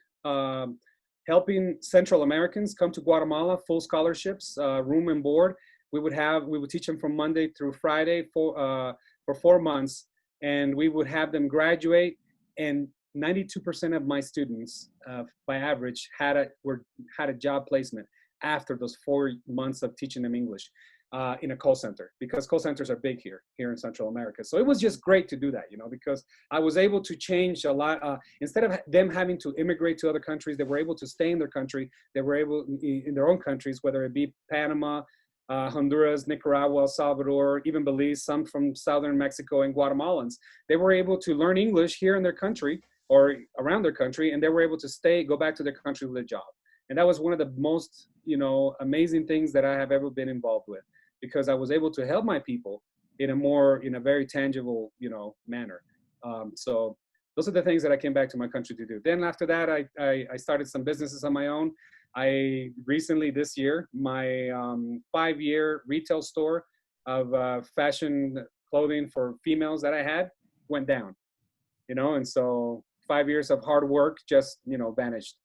helping Central Americans come to Guatemala, full scholarships, room and board. We would teach them from Monday through Friday for 4 months, and we would have them graduate. And 92% of my students, by average, had a job placement after those 4 months of teaching them English in a call center, because call centers are big here in Central America. So it was just great to do that, because I was able to change a lot. Instead of them having to immigrate to other countries, they were able to stay in their country. They were able in their own countries, whether it be Panama, Honduras, Nicaragua, El Salvador, even Belize, some from southern Mexico, and Guatemalans. They were able to learn English here in their country or around their country, and they were able to go back to their country with a job. And that was one of the most, amazing things that I have ever been involved with, because I was able to help my people in a very tangible, manner. So those are the things that I came back to my country to do. Then after that, I started some businesses on my own. I recently, this year, my 5-year retail store of fashion clothing for females that I had went down, and so 5 years of hard work just, vanished.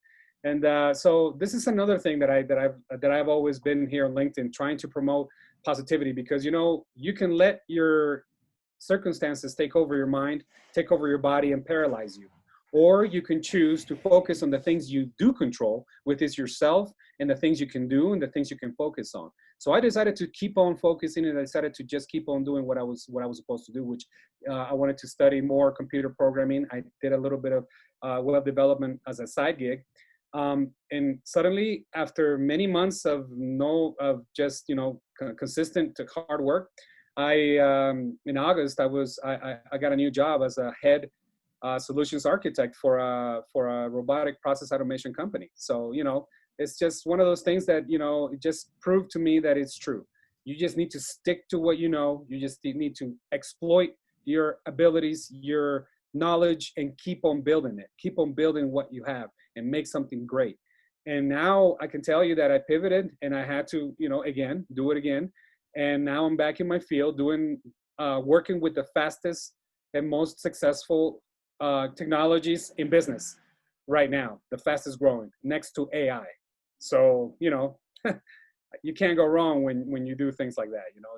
And so this is another thing that I've always been here on LinkedIn, trying to promote positivity, because, you can let your circumstances take over your mind, take over your body, and paralyze you. Or you can choose to focus on the things you do control, which is yourself, and the things you can do and the things you can focus on. So I decided to keep on focusing, and I decided to just keep on doing what I was supposed to do, which I wanted to study more computer programming. I did a little bit of web development as a side gig. And suddenly, after many months of just, consistent hard work, in August, I got a new job as a head solutions architect for a robotic process automation company. So, you know, it's just one of those things that, you know, it just proved to me that it's true. You just need to stick to what you know. You just need to exploit your abilities, your knowledge, and keep on building it. Keep on building what you have and make something great. And now I can tell you that I pivoted and I had to, you know, again, do it again. And now I'm back in my field doing, working with the fastest and most successful technologies in business right now, the fastest growing next to AI. So, you know, you can't go wrong when you do things like that. You know,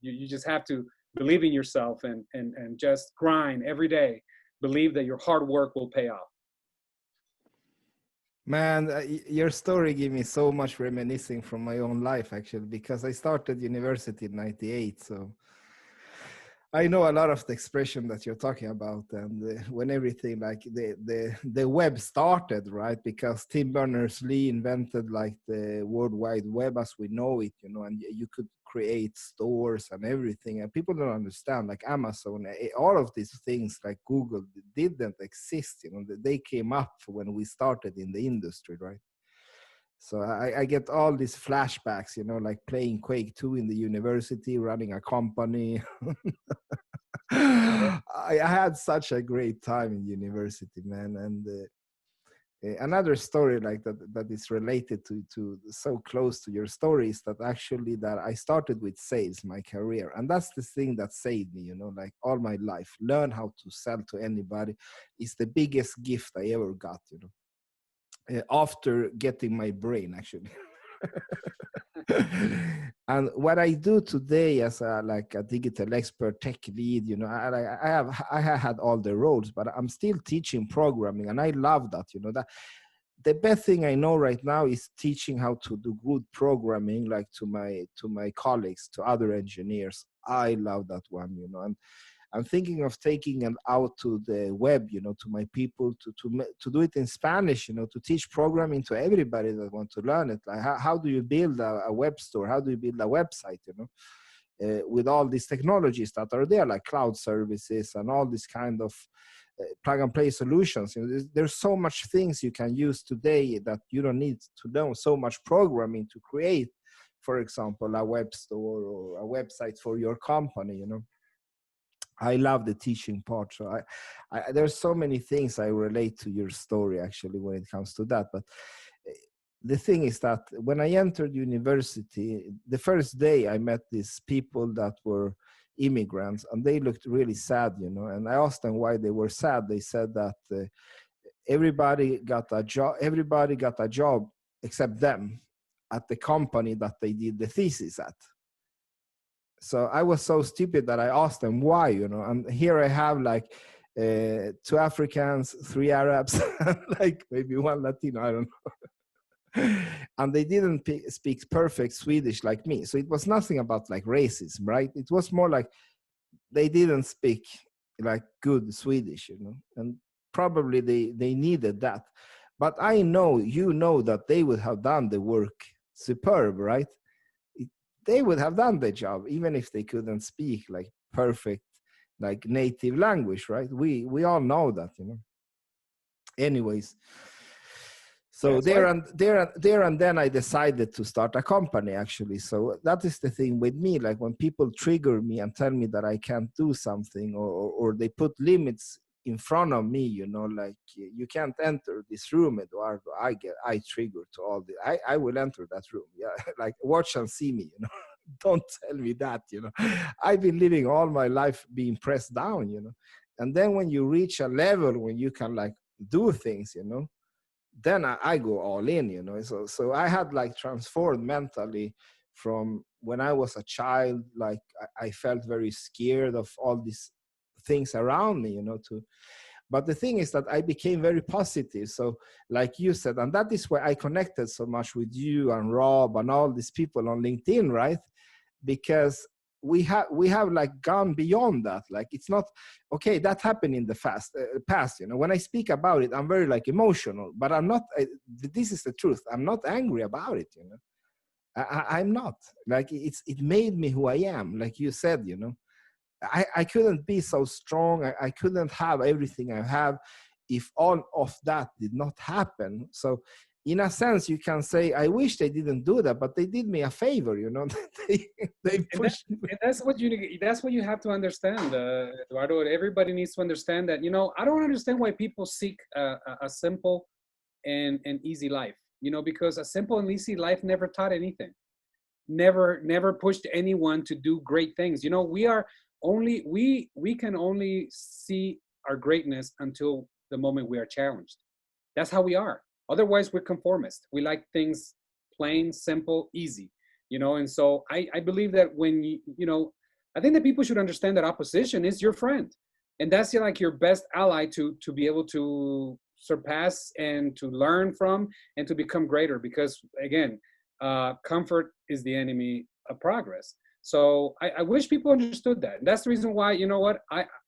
you just have to believe in yourself and just grind every day. Believe that your hard work will pay off. Man, your story gave me so much reminiscing from my own life, actually, because I started university in '98. So I know a lot of the expression that you're talking about, and when everything like the web started, right? Because Tim Berners-Lee invented like the World Wide Web as we know it, you know, and you could create stores and everything, and people don't understand, like Amazon, all of these things like Google didn't exist, you know, they came up when we started in the industry, right? So I get all these flashbacks, you know, like playing Quake 2 in the university, running a company. I had such a great time in university, man. And another story like that is related to so close to your story is that actually that I started with sales, my career. And that's the thing that saved me, you know, like all my life. Learn how to sell to anybody is the biggest gift I ever got, you know. After getting my brain, actually. And what I do today as a digital expert, tech lead, you know, I have had all the roles, but I'm still teaching programming, and I love that. You know, that the best thing I know right now is teaching how to do good programming, like to my colleagues, to other engineers. I love that one, you know, and I'm thinking of taking it out to the web, you know, to my people, to do it in Spanish, you know, to teach programming to everybody that want to learn it. Like how do you build a web store? How do you build a website, you know, with all these technologies that are there, like cloud services and all these kind of plug and play solutions. You know, there's so much things you can use today that you don't need to know so much programming to create, for example, a web store or a website for your company, you know. I love the teaching part. So there's so many things I relate to your story actually when it comes to that. But the thing is that when I entered university, the first day I met these people that were immigrants, and they looked really sad, you know. And I asked them why they were sad. They said that everybody got a job. Everybody got a job except them at the company that they did the thesis at. So I was so stupid that I asked them why, you know, and here I have like 2 Africans, 3 Arabs, like maybe 1 Latino, I don't know. And they didn't speak perfect Swedish like me. So it was nothing about like racism, right? It was more like they didn't speak like good Swedish, you know, and probably they needed that. But I know, you know, that they would have done the work superb, right? They would have done the job even if they couldn't speak like perfect like native language, right? We all know that, you know. Anyways, so there and then I decided to start a company actually. So that is the thing with me, like when people trigger me and tell me that I can't do something, or they put limits in front of me, you know, like you can't enter this room, Eduardo. I trigger to all the I will enter that room. Yeah, like watch and see me, you know. Don't tell me that, you know. I've been living all my life being pressed down, you know. And then when you reach a level when you can like do things, you know, then I go all in, you know. So I had like transformed mentally from when I was a child, like I felt very scared of all these things around me, you know, but the thing is that I became very positive. So like you said, and that is why I connected so much with you and Rob and all these people on LinkedIn, right? Because we have like gone beyond that. Like it's not okay, that happened in the past, you know. When I speak about it, I'm very like emotional, but I'm not, this is the truth, I'm not angry about it, you know. I'm not, like it made me who I am, like you said, you know. I couldn't be so strong. I couldn't have everything I have if all of that did not happen. So in a sense, you can say, I wish they didn't do that, but they did me a favor, you know. they pushed me. And that's what you have to understand, Eduardo. Everybody needs to understand that, you know, I don't understand why people seek a simple and easy life, you know, because a simple and easy life never taught anything, never pushed anyone to do great things. You know, we can only see our greatness until the moment we are challenged. That's how we are. Otherwise, we're conformist. We like things plain, simple, easy, you know. And so I believe that when you know, I think that people should understand that opposition is your friend, and that's like your best ally to be able to surpass and to learn from and to become greater. Because again, comfort is the enemy of progress. So I wish people understood that. And that's the reason why, you know what,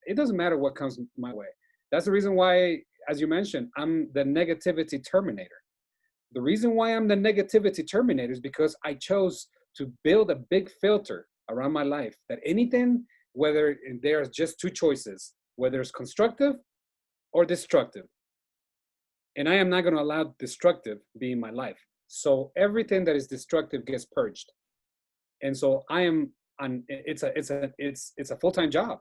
it doesn't matter what comes my way. That's the reason why, as you mentioned, I'm the negativity terminator. The reason why I'm the negativity terminator is because I chose to build a big filter around my life, that anything, whether there's just two choices, whether it's constructive or destructive. And I am not going to allow destructive be in my life. So everything that is destructive gets purged. And so I am on, it's a full-time job.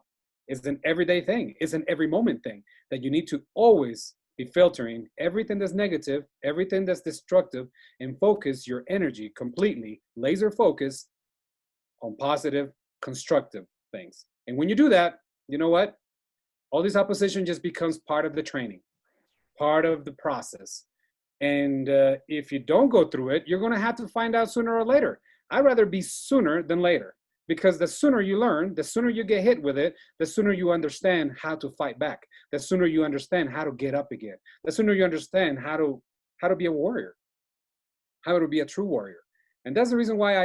It's an everyday thing. It's an every moment thing that you need to always be filtering everything that's negative, everything that's destructive, and focus your energy completely, laser focus on positive, constructive things. And when you do that, you know what? All this opposition just becomes part of the training, part of the process. And if you don't go through it, you're going to have to find out sooner or later. I'd rather be sooner than later, because the sooner you learn, the sooner you get hit with it, the sooner you understand how to fight back, the sooner you understand how to get up again, the sooner you understand how to be a warrior, how to be a true warrior. And that's the reason why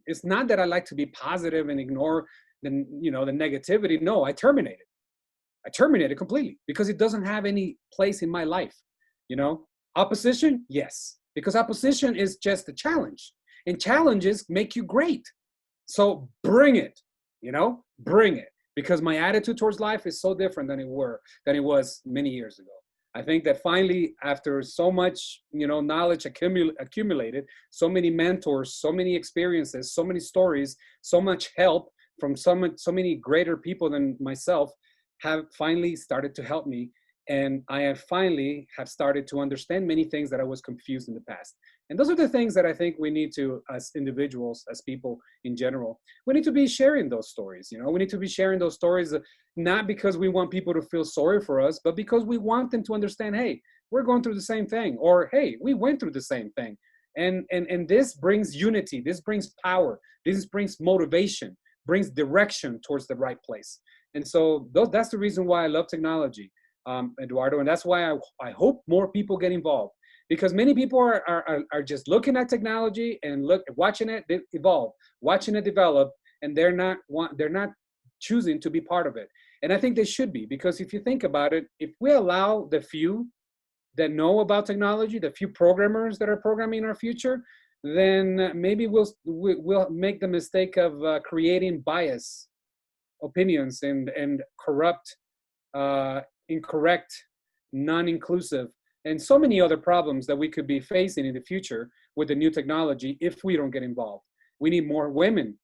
it's not that I like to be positive and ignore the negativity. No, I terminate it completely, because it doesn't have any place in my life. You know, opposition, yes, because opposition is just a challenge, and challenges make you great. So bring it, bring it, because my attitude towards life is so different than it was many years ago. I think that finally, after so much, knowledge accumulated, so many mentors, so many experiences, so many stories, so much help from so many greater people than myself have finally started to help me. And I have finally started to understand many things that I was confused in the past. And those are the things that I think we need to, as individuals, as people in general, we need to be sharing those stories. We need to be sharing those stories, not because we want people to feel sorry for us, but because we want them to understand, hey, we're going through the same thing, or hey, we went through the same thing. And this brings unity, this brings power, this brings motivation, brings direction towards the right place. And so that's the reason why I love technology, Eduardo. And that's why I hope more people get involved, because many people are just looking at technology and watching it evolve, watching it develop, and they're not choosing to be part of it. And I think they should be, because if you think about it, if we allow the few that know about technology, the few programmers that are programming our future, then maybe we'll make the mistake of creating bias opinions and corrupt, incorrect, non-inclusive, and so many other problems that we could be facing in the future with the new technology if we don't get involved. We need more women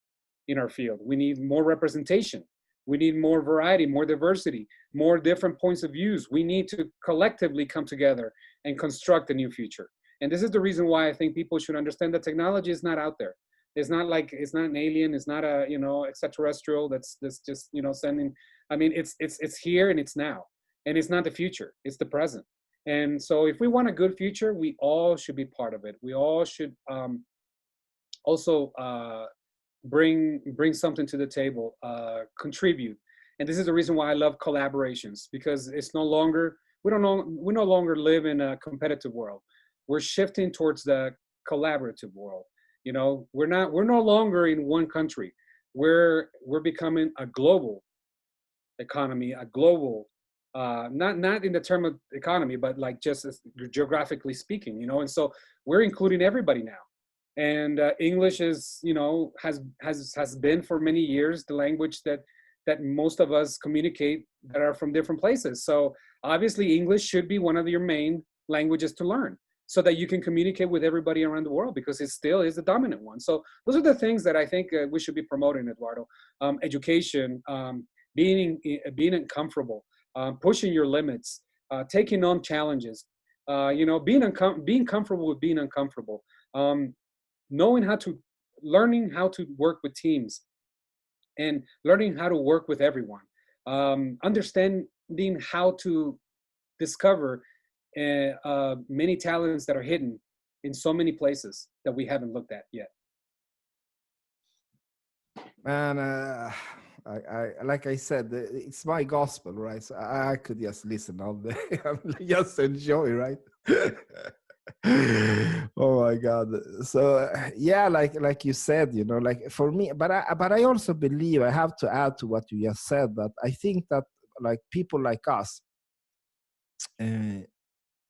in our field. We need more representation. We need more variety, more diversity, more different points of views. We need to collectively come together and construct a new future. And this is the reason why I think people should understand that technology is not out there. It's not an alien. It's not a extraterrestrial that's just sending. I mean, it's here and it's now, and it's not the future. It's the present. And so, if we want a good future, we all should be part of it. We all should also bring something to the table, contribute. And this is the reason why I love collaborations, because it's no longer we no longer live in a competitive world. We're shifting towards the collaborative world. We're no longer in one country. We're becoming a global economy, a global, not in the term of economy, but like just geographically speaking, and so we're including everybody now. And English is, has been for many years the language that that most of us communicate that are from different places. So obviously English should be one of your main languages to learn so that you can communicate with everybody around the world, because it still is the dominant one. So those are the things that I think we should be promoting, Eduardo. Education, being comfortable, pushing your limits, taking on challenges, being comfortable with being uncomfortable, knowing learning how to work with teams, and learning how to work with everyone, understanding how to discover many talents that are hidden in so many places that we haven't looked at yet. Man, I like I said, it's my gospel, right? So I could just listen all day and just enjoy, right? Oh my God. So yeah, like you said, like for me, but I also believe, I have to add to what you just said, that I think that like people like us,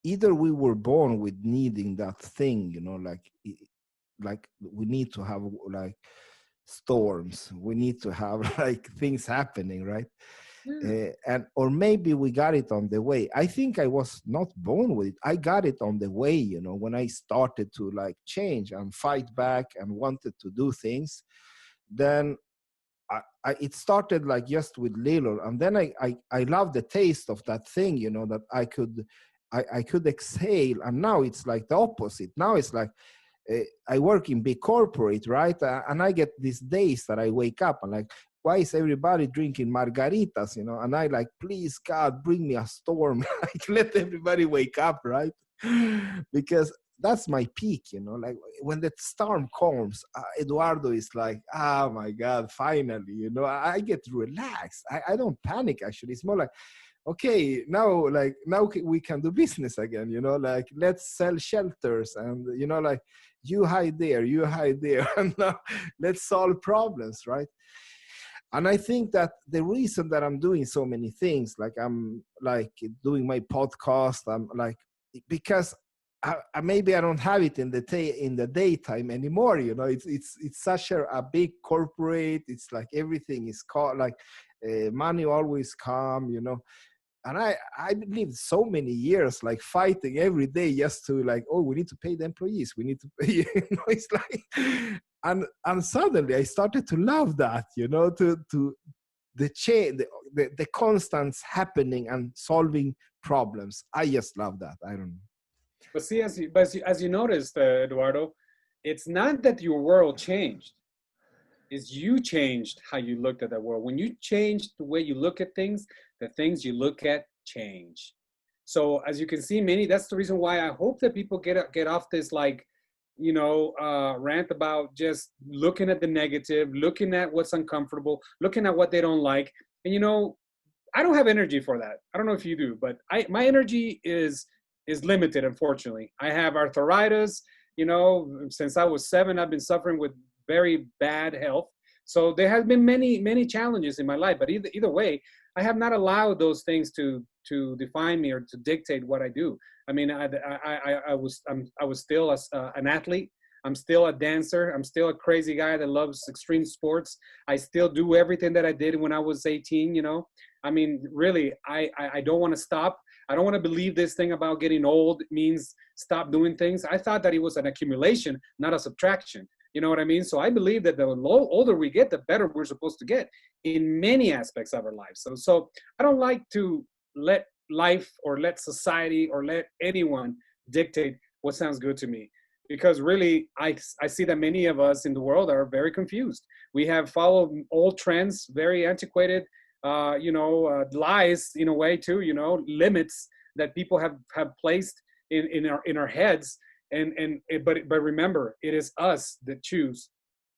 either we were born with needing that thing, like we need to have like storms, we need to have like things happening, right? And or maybe we got it on the way. I think I was not born with it, I got it on the way, when I started to like change and fight back and wanted to do things. Then it started like just with little, and then I love the taste of that thing, that I could exhale. And now it's like the opposite. Now it's like I work in big corporate, right? And I get these days that I wake up and like, why is everybody drinking margaritas, And I like, please God, bring me a storm. Like, let everybody wake up, right? Because that's my peak, like when the storm comes, Eduardo is like, oh my God, finally, I get relaxed. I don't panic, actually. It's more like, okay, now we can do business again, like let's sell shelters, and like you hide there, and now let's solve problems, right? And I think that the reason that I'm doing so many things, like I'm like doing my podcast, I'm like, because maybe I don't have it in the daytime anymore. It's such a big corporate. It's like everything is called like money always come, And I lived so many years like fighting every day just to like, oh, we need to pay the employees, we need to pay, it's like, and suddenly I started to love that, to the change, the constants happening and solving problems. I just love that. I don't know. But see, as you noticed, Eduardo, it's not that your world changed. It's you changed how you looked at the world. When you changed the way you look at things, the things you look at change. So as you can see, that's the reason why I hope that people get off this like, rant about just looking at the negative, looking at what's uncomfortable, looking at what they don't like. And I don't have energy for that. I don't know if you do, but my energy is limited, unfortunately. I have arthritis. Since I was 7, I've been suffering with very bad health. So there has been many challenges in my life. But either way, I have not allowed those things to define me or to dictate what I do. I mean, I was still an athlete. I'm still a dancer. I'm still a crazy guy that loves extreme sports. I still do everything that I did when I was 18. I mean, really, I don't want to stop. I don't want to believe this thing about getting old means stop doing things. I thought that it was an accumulation, not a subtraction. You know what I mean? So I believe that the older we get, the better we're supposed to get in many aspects of our lives. So I don't like to let life or let society or let anyone dictate what sounds good to me. Because really, I see that many of us in the world are very confused. We have followed old trends, very antiquated, lies in a way too, limits that people have placed in our heads. But remember, it is us that choose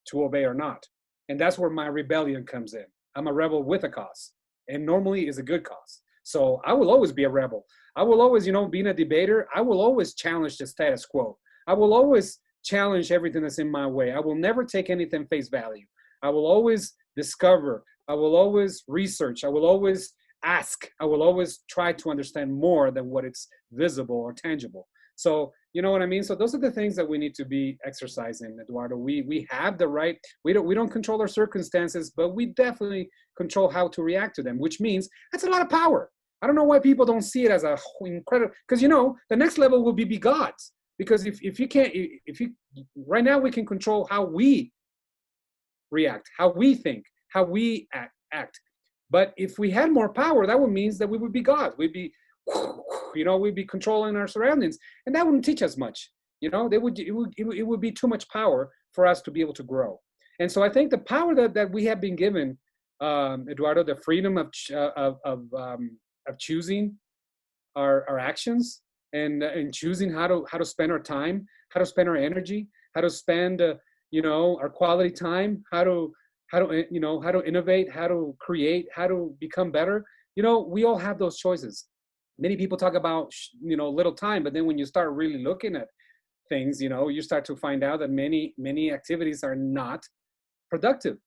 to obey or not. And that's where my rebellion comes in. I'm a rebel with a cause, and normally is a good cause. So I will always be a rebel. I will always, being a debater, I will always challenge the status quo. I will always challenge everything that's in my way. I will never take anything face value. I will always discover. I will always research. I will always ask. I will always try to understand more than what it's visible or tangible. So, you know what I mean? So those are the things that we need to be exercising, Eduardo. We have the right, we don't control our circumstances, but we definitely control how to react to them, which means that's a lot of power. I don't know why people don't see it as a incredible, because, you know, the next level will be gods. Because if you can't, if you, right now we can control how we react, how we think, how we act. But if we had more power, that would mean that we would be gods. We'd be, you know, we'd be controlling our surroundings, and that wouldn't teach us much. You know, it would be too much power for us to be able to grow. And so I think the power that we have been given, Eduardo, the freedom of choosing our actions, and choosing how to spend our time, how to spend our energy, how to spend you know, our quality time, how to you know, how to innovate, how to create, how to become better. You know, we all have those choices. Many people talk about, you know, little time, but then when you start really looking at things, you know, you start to find out that many activities are not productive.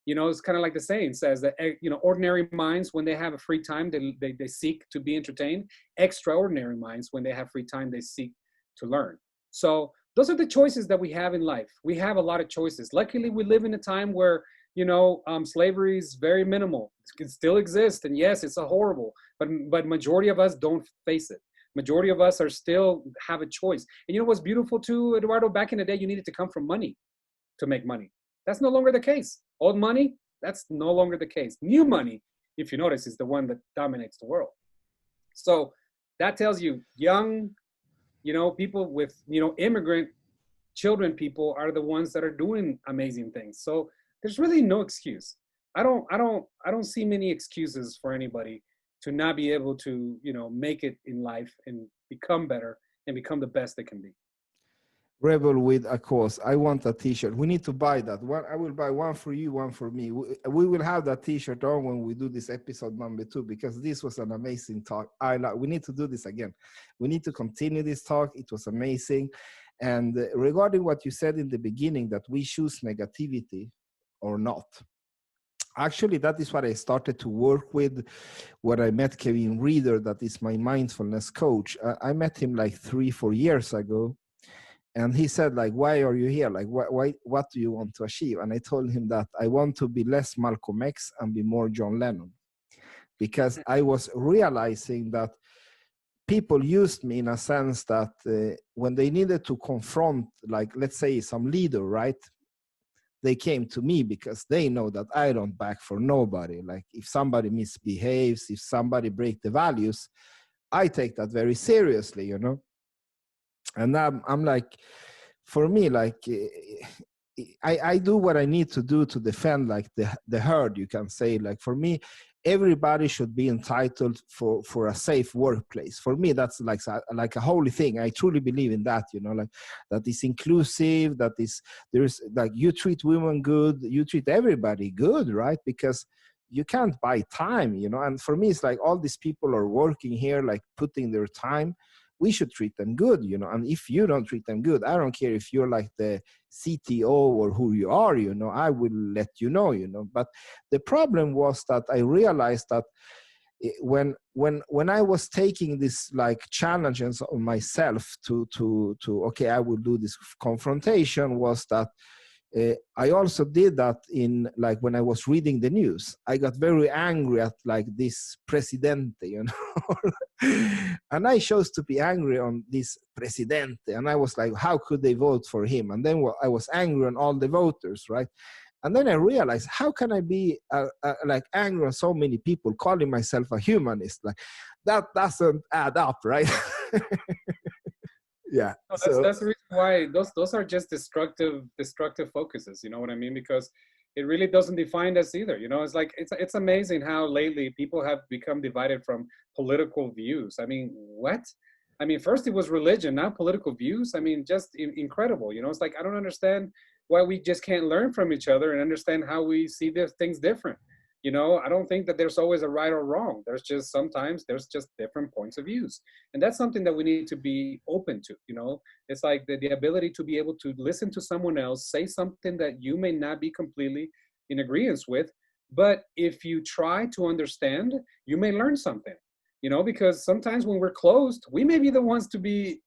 You know, it's kind of like the saying says that, you know, ordinary minds, when they have a free time, they seek to be entertained. Extraordinary minds, when they have free time, they seek to learn. So those are the choices that we have in life. We have a lot of choices. Luckily, we live in a time where, you know, slavery is very minimal. It can still exist, and yes, it's a horrible, but majority of us don't face it. Majority of us are still have a choice. And you know what's beautiful too, Eduardo? Back in the day, you needed to come from money to make money. That's no longer the case. Old money, that's no longer the case. New money, if you notice, is the one that dominates the world. So that tells you young, you know, people with, you know, immigrant children, people are the ones that are doing amazing things. So there's really no excuse. I don't see many excuses for anybody to not be able to, you know, make it in life and become better and become the best they can be. Rebel with a cause. I want a T-shirt. We need to buy that one. I will buy one for you, one for me. We will have that T-shirt on when we do this episode number 2, because this was an amazing talk. We need to do this again. We need to continue this talk. It was amazing. And regarding what you said in the beginning, that we choose negativity or not. Actually, that is what I started to work with when I met Kevin Reeder, that is my mindfulness coach. I met him like 3-4 years ago. And he said, like, why are you here? Like, what do you want to achieve? And I told him that I want to be less Malcolm X and be more John Lennon. Because I was realizing that people used me in a sense that when they needed to confront, like, let's say some leader, right? They came to me because they know that I don't back for nobody. Like, if somebody misbehaves, if somebody breaks the values, I take that very seriously, you know? And I'm like, for me, like, I do what I need to do to defend, like, the herd, you can say. Like, for me, everybody should be entitled for a safe workplace. For me, that's like a holy thing. I truly believe in that, you know, like, that is inclusive, that is, there's, like, you treat women good, you treat everybody good, right? Because you can't buy time, you know. And for me, it's like, all these people are working here, like, putting their time. We should treat them good, you know. And if you don't treat them good, I don't care if you're like the CTO or who you are, you know, I will let you know, you know. But the problem was that I realized that when I was taking this, like, challenges on myself to okay, I will do this confrontation, was that I also did that in, like, when I was reading the news. I got very angry at, like, this presidente, you know. And I chose to be angry on this presidente. And I was like, how could they vote for him? And then I was angry on all the voters, right? And then I realized, how can I be like, angry on so many people, calling myself a humanist? Like, that doesn't add up, right? Yeah. No, So that's the reason why those are just destructive focuses. You know what I mean? Because it really doesn't define us either. You know, it's like, it's amazing how lately people have become divided from political views. I mean, what? I mean, first it was religion, now political views. I mean, just incredible. You know, it's like, I don't understand why we just can't learn from each other and understand how we see these things different. You know, I don't think that there's always a right or wrong. Sometimes there's just different points of views. And that's something that we need to be open to, you know. It's like the ability to be able to listen to someone else, say something that you may not be completely in agreement with, but if you try to understand, you may learn something. because sometimes when we're closed, we may be the ones to be,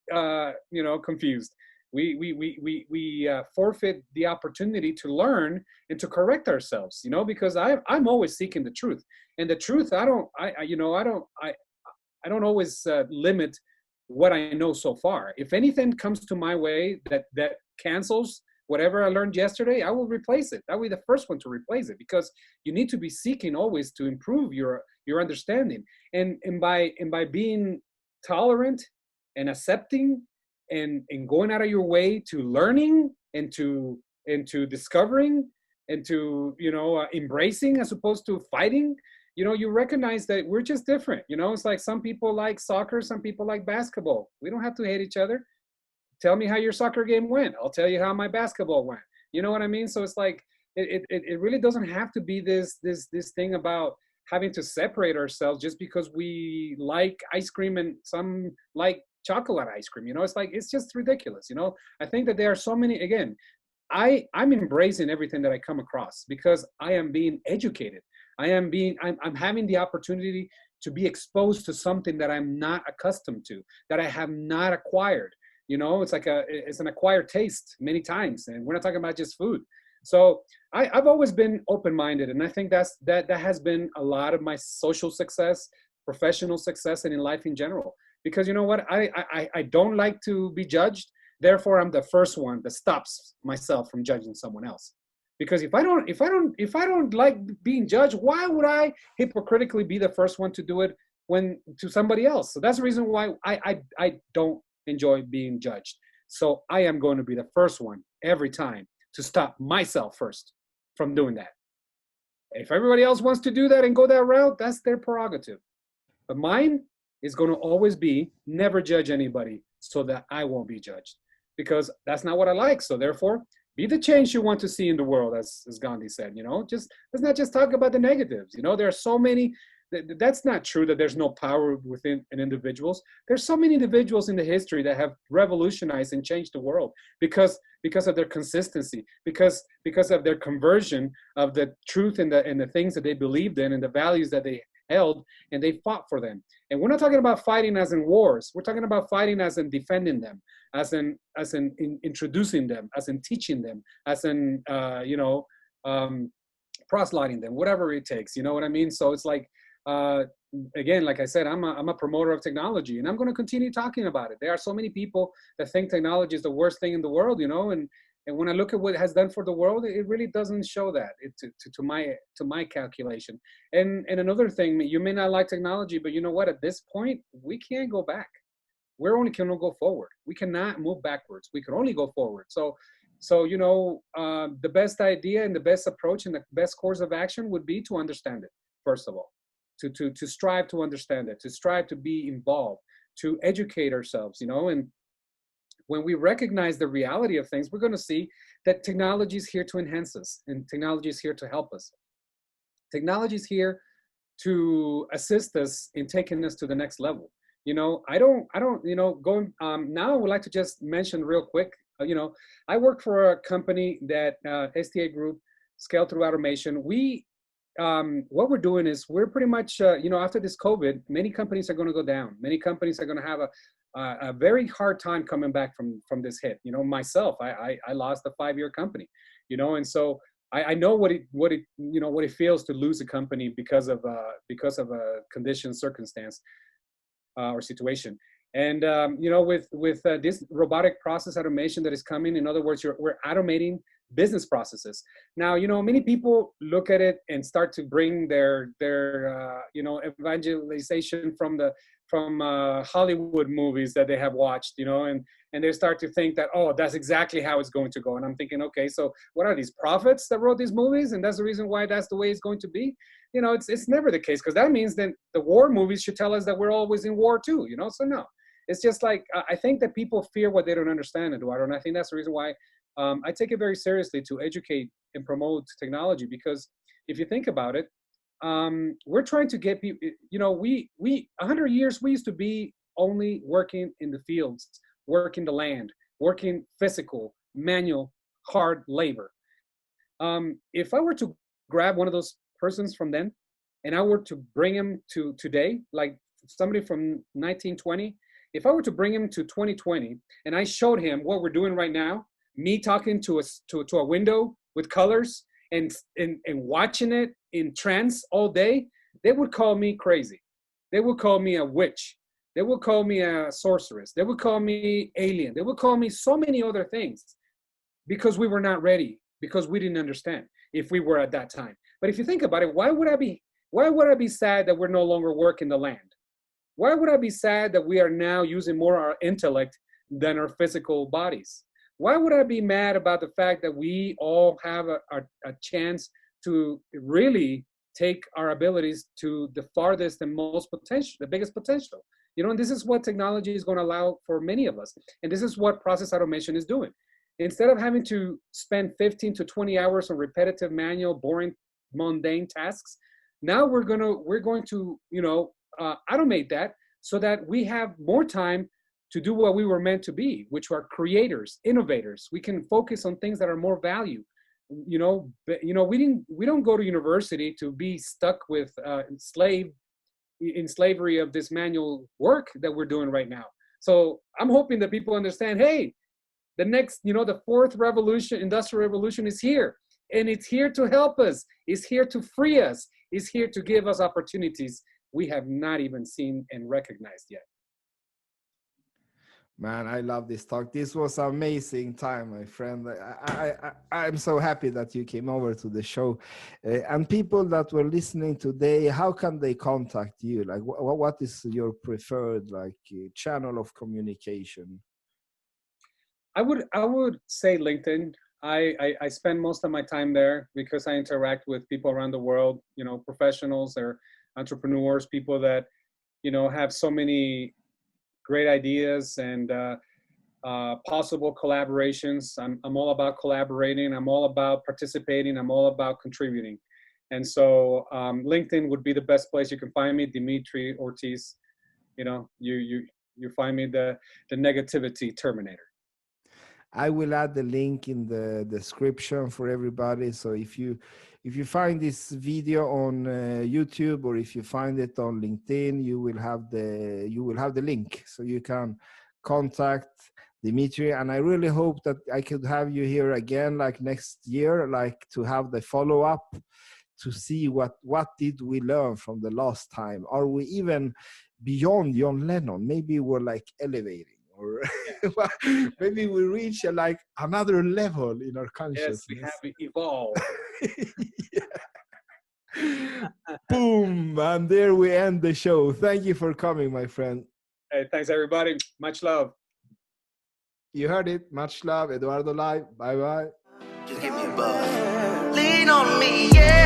confused. We forfeit the opportunity to learn and to correct ourselves, because I'm always seeking the truth, and the truth, I don't always limit what I know so far. If anything comes to my way that cancels whatever I learned yesterday, I will replace it. That way, the first one to replace it, because you need to be seeking always to improve your understanding, and by being tolerant and accepting and going out of your way to learning and to discovering and to embracing as opposed to fighting. You recognize that we're just different. It's like some people like soccer, some people like basketball. We don't have to hate each other. Tell me how your soccer game went. I'll tell you how my basketball went. You know what I mean? So it's like it really doesn't have to be this thing about having to separate ourselves just because we like ice cream and some like chocolate ice cream. It's like, it's just ridiculous. I think that there are so many, again, I'm embracing everything that I come across because I am being educated. I'm having the opportunity to be exposed to something that I'm not accustomed to, that I have not acquired. It's like it's an acquired taste many times, and we're not talking about just food. So I've always been open-minded, and I think that has been a lot of my social success, professional success, and in life in general. Because you know what, I don't like to be judged. Therefore, I'm the first one that stops myself from judging someone else. Because if I don't like being judged, why would I hypocritically be the first one to do it to somebody else? So that's the reason why I don't enjoy being judged. So I am going to be the first one every time to stop myself first from doing that. If everybody else wants to do that and go that route, that's their prerogative. But mine is going to always be never judge anybody so that I won't be judged, because that's not what I like. So therefore, be the change you want to see in the world, as Gandhi said. Just let's not just talk about the negatives. There are so many. That's not true that there's no power within an individuals. There's so many individuals in the history that have revolutionized and changed the world because of their consistency, because of their conversion of the truth and the things that they believed in and the values that they held, and they fought for them. And we're not talking about fighting as in wars. We're talking about fighting as in defending them, as in introducing them, as in teaching them, as in proselyting them, whatever it takes. You know what I mean? So it's like, again, like I said, I'm a promoter of technology, and I'm going to continue talking about it. There are so many people that think technology is the worst thing in the world, and when I look at what it has done for the world, it really doesn't show that to my calculation. And another thing, you may not like technology, but you know what? At this point, we can't go back. We're only can go forward. We cannot move backwards. We can only go forward. So the best idea and the best approach and the best course of action would be to understand it, first of all, to strive to understand it, to strive to be involved, to educate ourselves, and when we recognize the reality of things, we're going to see that technology is here to enhance us, and technology is here to help us. Technology is here to assist us in taking us to the next level. Now I would like to just mention real quick, I work for a company that STA Group, Scale Through Automation. What we're doing is we're pretty much, after this COVID, many companies are going to go down. Many companies are going to have a very hard time coming back from this hit. Myself, I lost a 5-year company, and so I know what it feels to lose a company because of a condition, circumstance, or situation. And with this robotic process automation that is coming, in other words, we're automating business processes. Now, many people look at it and start to bring their evangelization from Hollywood movies that they have watched, and they start to think that, oh, that's exactly how it's going to go. And I'm thinking, okay, so what are these prophets that wrote these movies? And that's the reason why that's the way it's going to be. It's never the case, because that means that the war movies should tell us that we're always in war too, so no. It's just like, I think that people fear what they don't understand, Eduardo. And I think that's the reason why I take it very seriously to educate and promote technology, because if you think about it, we're trying to get people, 100 years, we used to be only working in the fields, working the land, working physical, manual, hard labor. If I were to grab one of those persons from then, and I were to bring him to today, like somebody from 1920, if I were to bring him to 2020 and I showed him what we're doing right now, me talking to a window with colors and watching it in trance all day, they would call me crazy. They would call me a witch. They would call me a sorceress. They would call me alien. They would call me so many other things because we were not ready, because we didn't understand if we were at that time. But if you think about it, why would I be sad that we're no longer working the land? Why would I be sad that we are now using more our intellect than our physical bodies? Why would I be mad about the fact that we all have a chance to really take our abilities to the farthest and most potential, the biggest potential? You know, and this is what technology is going to allow for many of us. And this is what process automation is doing. Instead of having to spend 15 to 20 hours on repetitive, manual, boring, mundane tasks, now we're going to, you know, automate that so that we have more time to do what we were meant to be, which are creators, innovators. We can focus on things that are more value. We don't go to university to be stuck with in slavery of this manual work that we're doing right now. So I'm hoping that people understand, hey, the next, the fourth revolution, industrial revolution is here, and it's here to help us. It's here to free us. It's here to give us opportunities we have not even seen and recognized yet. Man, I love this talk. This was an amazing time, my friend. I'm so happy that you came over to the show. And people that were listening today, how can they contact you? Like, what is your preferred channel of communication? I would say LinkedIn. I spend most of my time there because I interact with people around the world, professionals or entrepreneurs, people that, have so many great ideas and possible collaborations. I'm all about collaborating. I'm all about participating. I'm all about contributing. And so LinkedIn would be the best place you can find me, Dimitry Ortiz. You find me the negativity terminator. I will add the link in the description for everybody. So if you find this video on YouTube, or if you find it on LinkedIn, you will have the link, so you can contact Dimitry. And I really hope that I could have you here again, like next year, like to have the follow-up, to see what did we learn from the last time. Are we even beyond John Lennon? Maybe we're like elevating. Or maybe we reach another level in our consciousness. Yes, we have evolved. Boom, and there we end the show. Thank you for coming, my friend. Hey, thanks everybody. Much love. You heard it. Much love. Eduardo Live. Bye bye. Just give me a buzz. Lean on me, yeah.